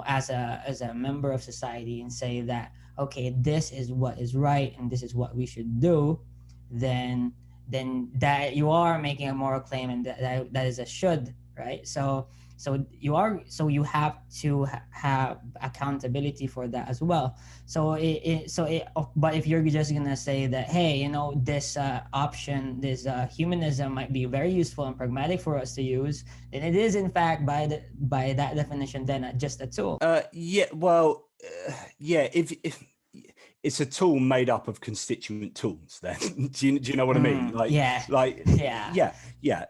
as a member of society, and say that, okay, this is what is right and this is what we should do, then that you are making a moral claim, and that is a should, right? So you have to have accountability for that as well. But if you're just gonna say that, hey, this option, this humanism might be very useful and pragmatic for us to use, then it is in fact by that definition then just a tool.
Yeah, well, yeah. If it's a tool made up of constituent tools, then do you know what I mean?
Yeah.
Yeah, yeah.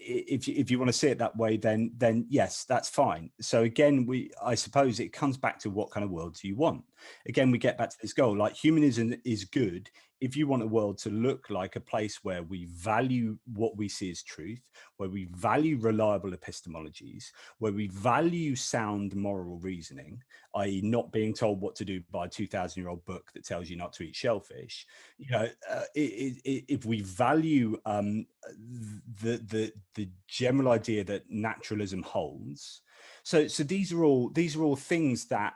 If you want to see it that way, then yes, that's fine. So again, I suppose it comes back to what kind of world do you want? Again, we get back to this goal. Like, humanism is good if you want a world to look like a place where we value what we see as truth, where we value reliable epistemologies, where we value sound moral reasoning, i.e. not being told what to do by a 2,000-year-old book that tells you not to eat shellfish. If we value the general idea that naturalism holds. So these are all things that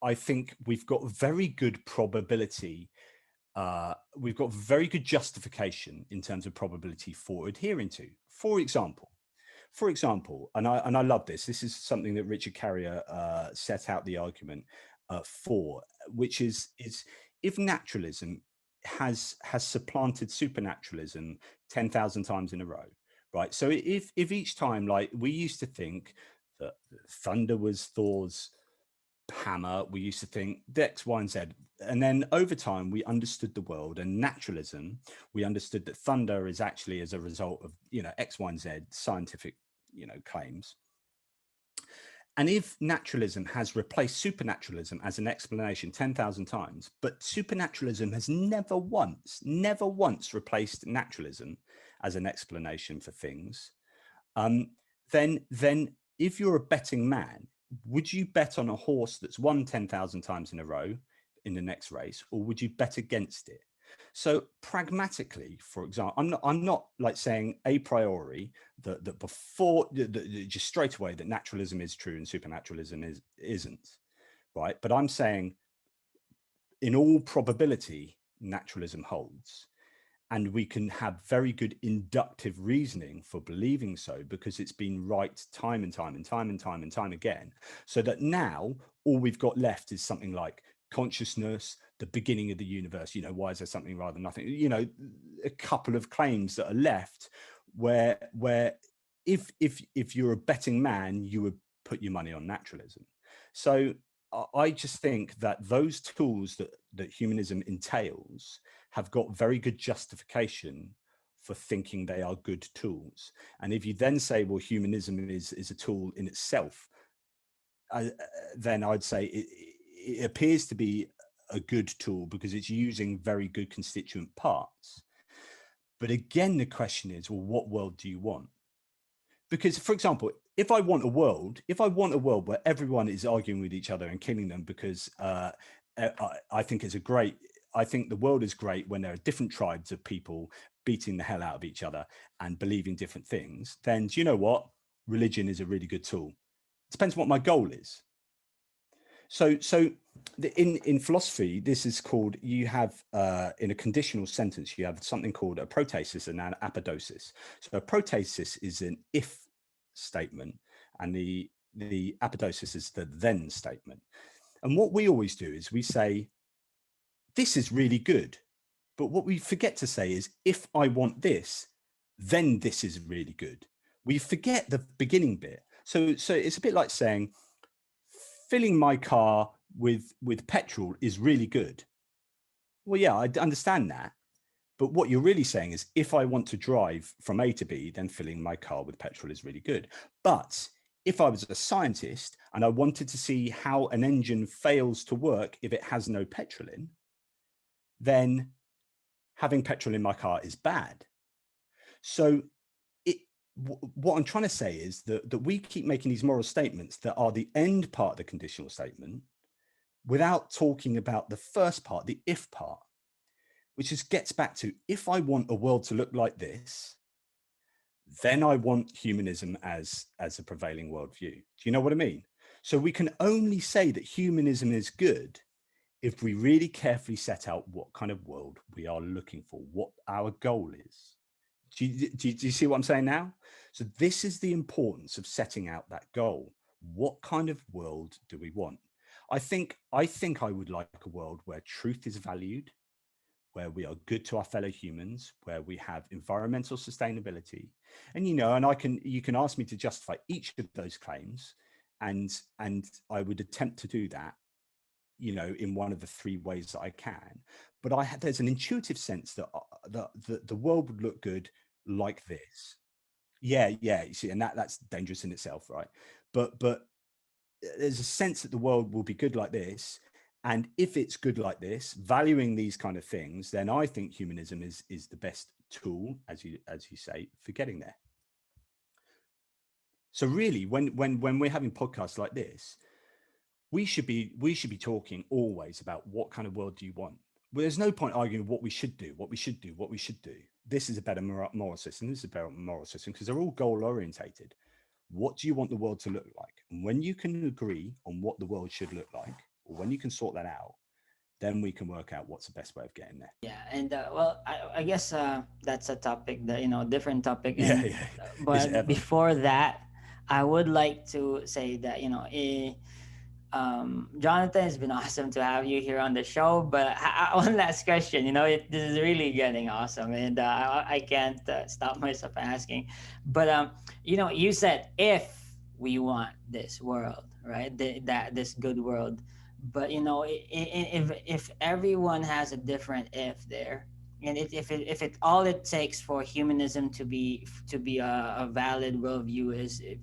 I think we've got very good probability. We've got very good justification in terms of probability for adhering to. For example, and I love this. This is something that Richard Carrier set out the argument for, which is if naturalism has supplanted supernaturalism 10,000 times in a row, right? So if each time, like, we used to think that thunder was Thor's hammer, we used to think the X, Y, and Z, and then over time we understood the world and naturalism. We understood that thunder is actually as a result of X, Y, and Z scientific claims. And if naturalism has replaced supernaturalism as an explanation 10,000 times, but supernaturalism has never once replaced naturalism as an explanation for things, then if you're a betting man, would you bet on a horse that's won 10,000 times in a row in the next race, or would you bet against it? So pragmatically, for example, I'm not like saying a priori that before just straight away that naturalism is true and supernaturalism isn't, right? But I'm saying in all probability, naturalism holds. And we can have very good inductive reasoning for believing so, because it's been right time and time again. So that now all we've got left is something like consciousness, the beginning of the universe. Why is there something rather than nothing? A couple of claims that are left where if you're a betting man, you would put your money on naturalism. So I just think that those tools that humanism entails have got very good justification for thinking they are good tools. And if you then say, well, humanism is a tool in itself, then I'd say it appears to be a good tool because it's using very good constituent parts. But again, the question is, well, what world do you want? Because, for example, if I want a world where everyone is arguing with each other and killing them because I think the world is great when there are different tribes of people beating the hell out of each other and believing different things, then do you know what? Religion is a really good tool. It depends what my goal is. So in philosophy, this is called, you have in a conditional sentence, you have something called a protasis and an apodosis. So a protasis is an if statement, and the apodosis is the then statement. And what we always do is we say, this is really good. But what we forget to say is, if I want this, then this is really good. We forget the beginning bit. So it's a bit like saying, filling my car with petrol is really good. Well, yeah, I understand that. But what you're really saying is, if I want to drive from A to B, then filling my car with petrol is really good. But if I was a scientist and I wanted to see how an engine fails to work if it has no petrol in, then having petrol in my car is bad. So what I'm trying to say is that we keep making these moral statements that are the end part of the conditional statement without talking about the first part, the if part, which just gets back to, if I want a world to look like this, then I want humanism as a prevailing worldview. Do you know what I mean? So we can only say that humanism is good if we really carefully set out what kind of world we are looking for, what our goal is. Do you see what I'm saying now? So this is the importance of setting out that goal. What kind of world do we want? I think I would like a world where truth is valued, where we are good to our fellow humans, where we have environmental sustainability. And you can ask me to justify each of those claims, and I would attempt to do that, in one of the three ways that I can. But there's an intuitive sense that the world would look good like this. Yeah, you see, and that's dangerous in itself, right? But there's a sense that the world will be good like this. And if it's good like this, valuing these kind of things, then I think humanism is the best tool, as you say, for getting there. So really, when we're having podcasts like this, we should be talking always about what kind of world do you want. Well, there's no point arguing what we should do. This is a better moral system. This is a better moral system, because they're all goal orientated. What do you want the world to look like? And when you can agree on what the world should look like, or when you can sort that out, then we can work out what's the best way of getting there.
Yeah, and well, I guess that's a topic that different topic. And,
Yeah.
But before that, I would like to say that Jonathan, it's been awesome to have you here on the show. But one last question, this is really getting awesome, and I can't stop myself asking. But you said if we want this world, right? This good world. But if everyone has a different if there, and if it all it takes for humanism to be a valid worldview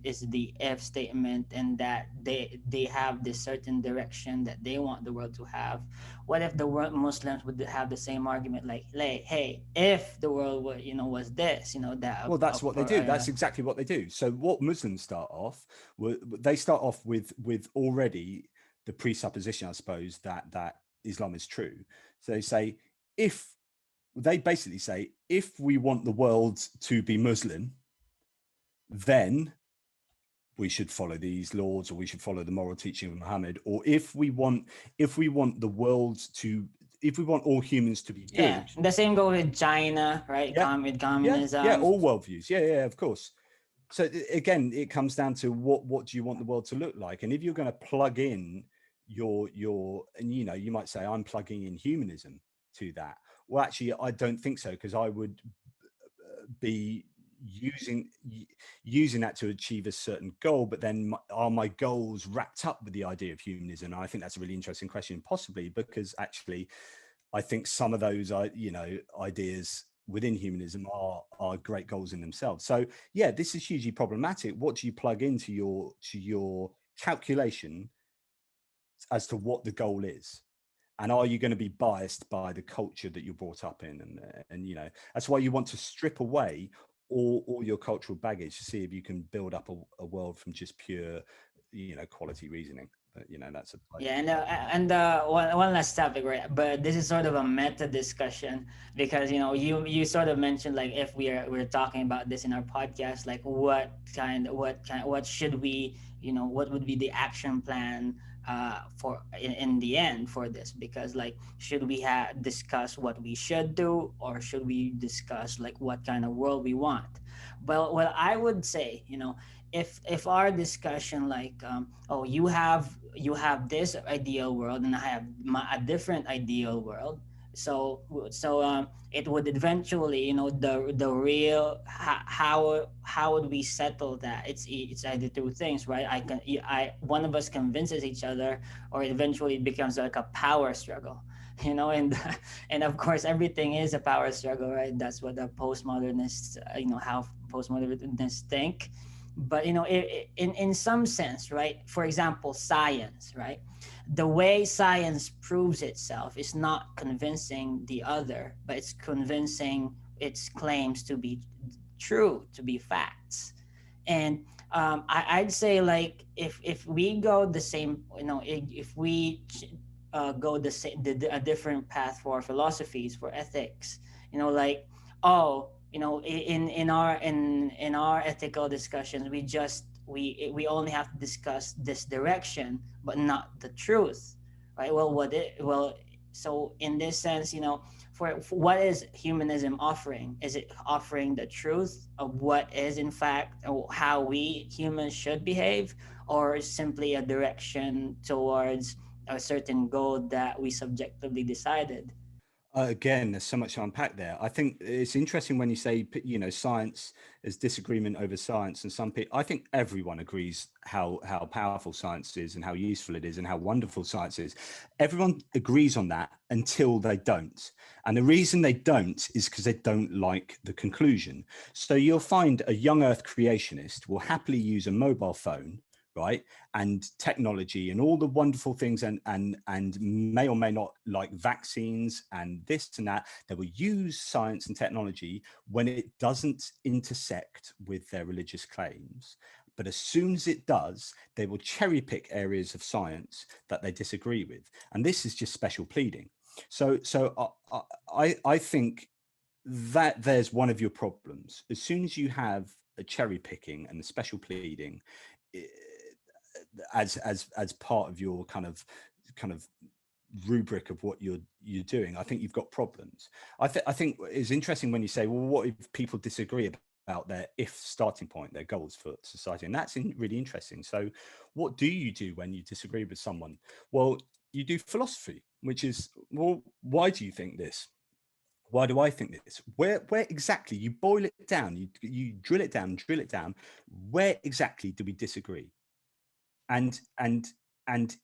is the if statement, and that they have this certain direction that they want the world to have. What if the world Muslims would have the same argument, like, hey, if the world was this, that?
Well, that's what they do. That's exactly what they do. So what Muslims start off with already the presupposition, I suppose, that Islam is true. So they basically say, if we want the world to be Muslim, then we should follow these laws, or we should follow the moral teaching of Muhammad. Or if we want all humans to be good.
Yeah, the same go with China, right?
Yeah.
With communism.
Yeah, all worldviews. Yeah, of course. So again, it comes down to what do you want the world to look like? And if you're going to plug in your and you might say, I'm plugging in humanism to that. Well, actually, I don't think so, because I would be using that to achieve a certain goal. But then are my goals wrapped up with the idea of humanism? And I think that's a really interesting question, possibly, because actually I think some of those ideas within humanism are great goals in themselves. So yeah, this is hugely problematic. What do you plug into your calculation as to what the goal is? And are you going to be biased by the culture that you're brought up in? And that's why you want to strip away all your cultural baggage to see if you can build up a world from just pure, quality reasoning. But that's
one last topic, right? But this is sort of a meta discussion, because you sort of mentioned, like, if we're talking about this in our podcast, like what should we, what would be the action plan for in the end for this? Because, like, should we discuss what we should do, or should we discuss, like, what kind of world we want? Well, I would say, if our discussion, like, you have this ideal world and I have a different ideal world, so it would eventually, the real how would we settle that? It's either two things, right? One of us convinces each other, or eventually it becomes like a power struggle, and of course everything is a power struggle, right? That's what the postmodernists, how postmodernists think. But in some sense, right? For example, science, right? The way science proves itself is not convincing the other, but it's convincing its claims to be true, to be facts. And I'd say, like, if we go the same, if we go a different path for philosophies, for ethics, like, in our ethical discussions, we only have to discuss this direction, but not the truth, right? Well, So in this sense, for what is humanism offering? Is it offering the truth of what is in fact how we humans should behave, or simply a direction towards a certain goal that we subjectively decided?
Again, there's so much to unpack there. I think it's interesting when you say, science is disagreement over science, and some people, I think everyone agrees how powerful science is and how useful it is and how wonderful science is. Everyone agrees on that until they don't. And the reason they don't is because they don't like the conclusion. So you'll find a young Earth creationist will happily use a mobile phone, right, and technology and all the wonderful things, and may or may not like vaccines and this and that. They will use science and technology when it doesn't intersect with their religious claims. But as soon as it does, they will cherry pick areas of science that they disagree with. And this is just special pleading. So I think that there's one of your problems. As soon as you have a cherry picking and the special pleading as part of your kind of rubric of what you're doing, I think you've got problems. I think it's interesting when you say, well, what if people disagree about their starting point, their goals for society? And that's really interesting. So what do you do when you disagree with someone? Well, you do philosophy, which is, well, why do you think this? Why do I think this? Where exactly, you boil it down, you drill it down, where exactly do we disagree? And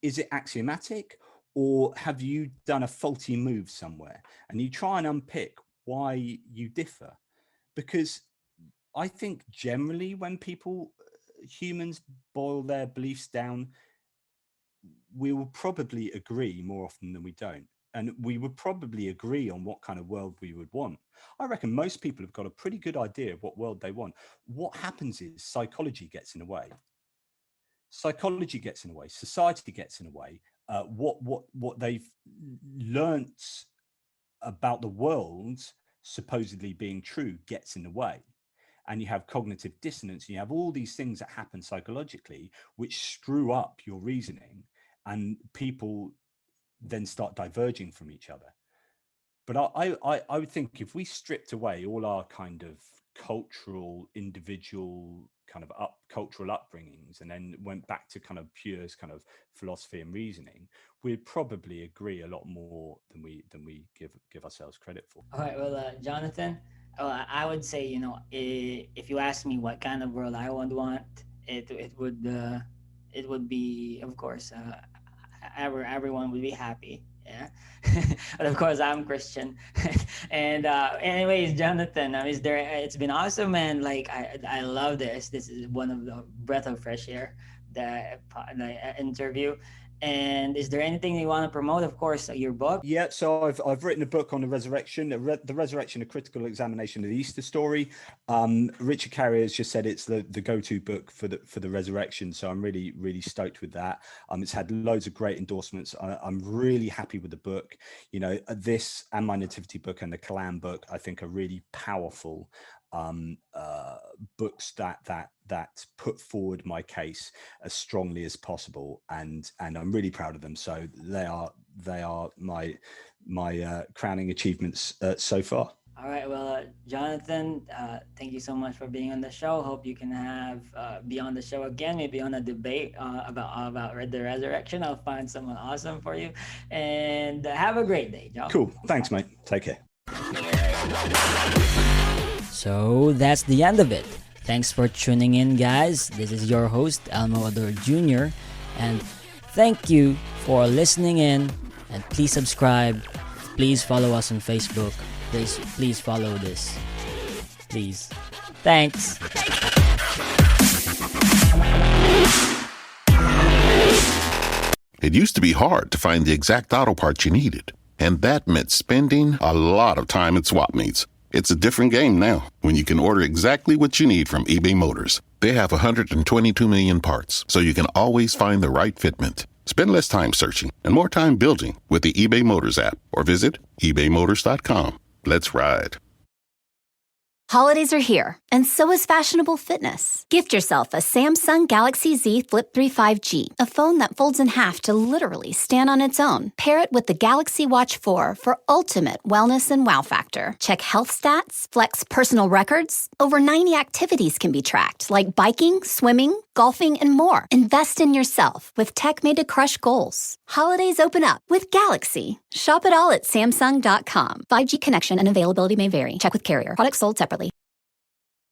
is it axiomatic, or have you done a faulty move somewhere? And you try and unpick why you differ. Because I think generally when humans boil their beliefs down, we will probably agree more often than we don't. And we would probably agree on what kind of world we would want. I reckon most people have got a pretty good idea of what world they want. What happens is psychology gets in the way. Society gets in the way. What they've learnt about the world supposedly being true gets in the way. And you have cognitive dissonance, and you have all these things that happen psychologically which screw up your reasoning, and people then start diverging from each other. But I would think if we stripped away all our kind of cultural, individual kind of cultural upbringings, and then went back to kind of Peirce kind of philosophy and reasoning, we'd probably agree a lot more than we give ourselves credit for.
All right, well, Jonathan, I would say, if you ask me what kind of world I would want, it would be, of course, everyone would be happy. Yeah, but of course I'm Christian. And anyways, Jonathan, it's been awesome, man. Like I love this. This is one of the breath of fresh air, the interview. And is there anything you want to promote? Of course, your book.
Yeah, so I've written a book on the resurrection, the resurrection, a critical examination of the Easter story. Richard Carrier has just said it's the go-to book for the resurrection, so I'm really stoked with that. It's had loads of great endorsements. I'm really happy with the book. This and my nativity book and the Kalam book, I think, are really powerful books that put forward my case as strongly as possible, and I'm really proud of them. So they are my crowning achievements so far.
All right, well, Jonathan, thank you so much for being on the show. Hope you can be on the show again, maybe on a debate about the resurrection. I'll find someone awesome for you, and have a great day, Joe.
Cool, thanks, mate. Take care.
So that's the end of it. Thanks for tuning in, guys. This is your host, Elmo Ador Jr. And thank you for listening in. And please subscribe. Please follow us on Facebook. Please follow this. Please. Thanks.
It used to be hard to find the exact auto parts you needed, and that meant spending a lot of time at swap meets. It's a different game now when you can order exactly what you need from eBay Motors. They have 122 million parts, so you can always find the right fitment. Spend less time searching and more time building with the eBay Motors app, or visit ebaymotors.com. Let's ride.
Holidays are here, and so is fashionable fitness. Gift yourself a Samsung Galaxy Z Flip 3 5G, a phone that folds in half to literally stand on its own. Pair it with the Galaxy Watch 4 for ultimate wellness and wow factor. Check health stats, flex personal records. Over 90 activities can be tracked, like biking, swimming, golfing, and more. Invest in yourself with tech made to crush goals. Holidays open up with Galaxy. Shop it all at Samsung.com. 5G connection and availability may vary. Check with carrier. Products sold separately.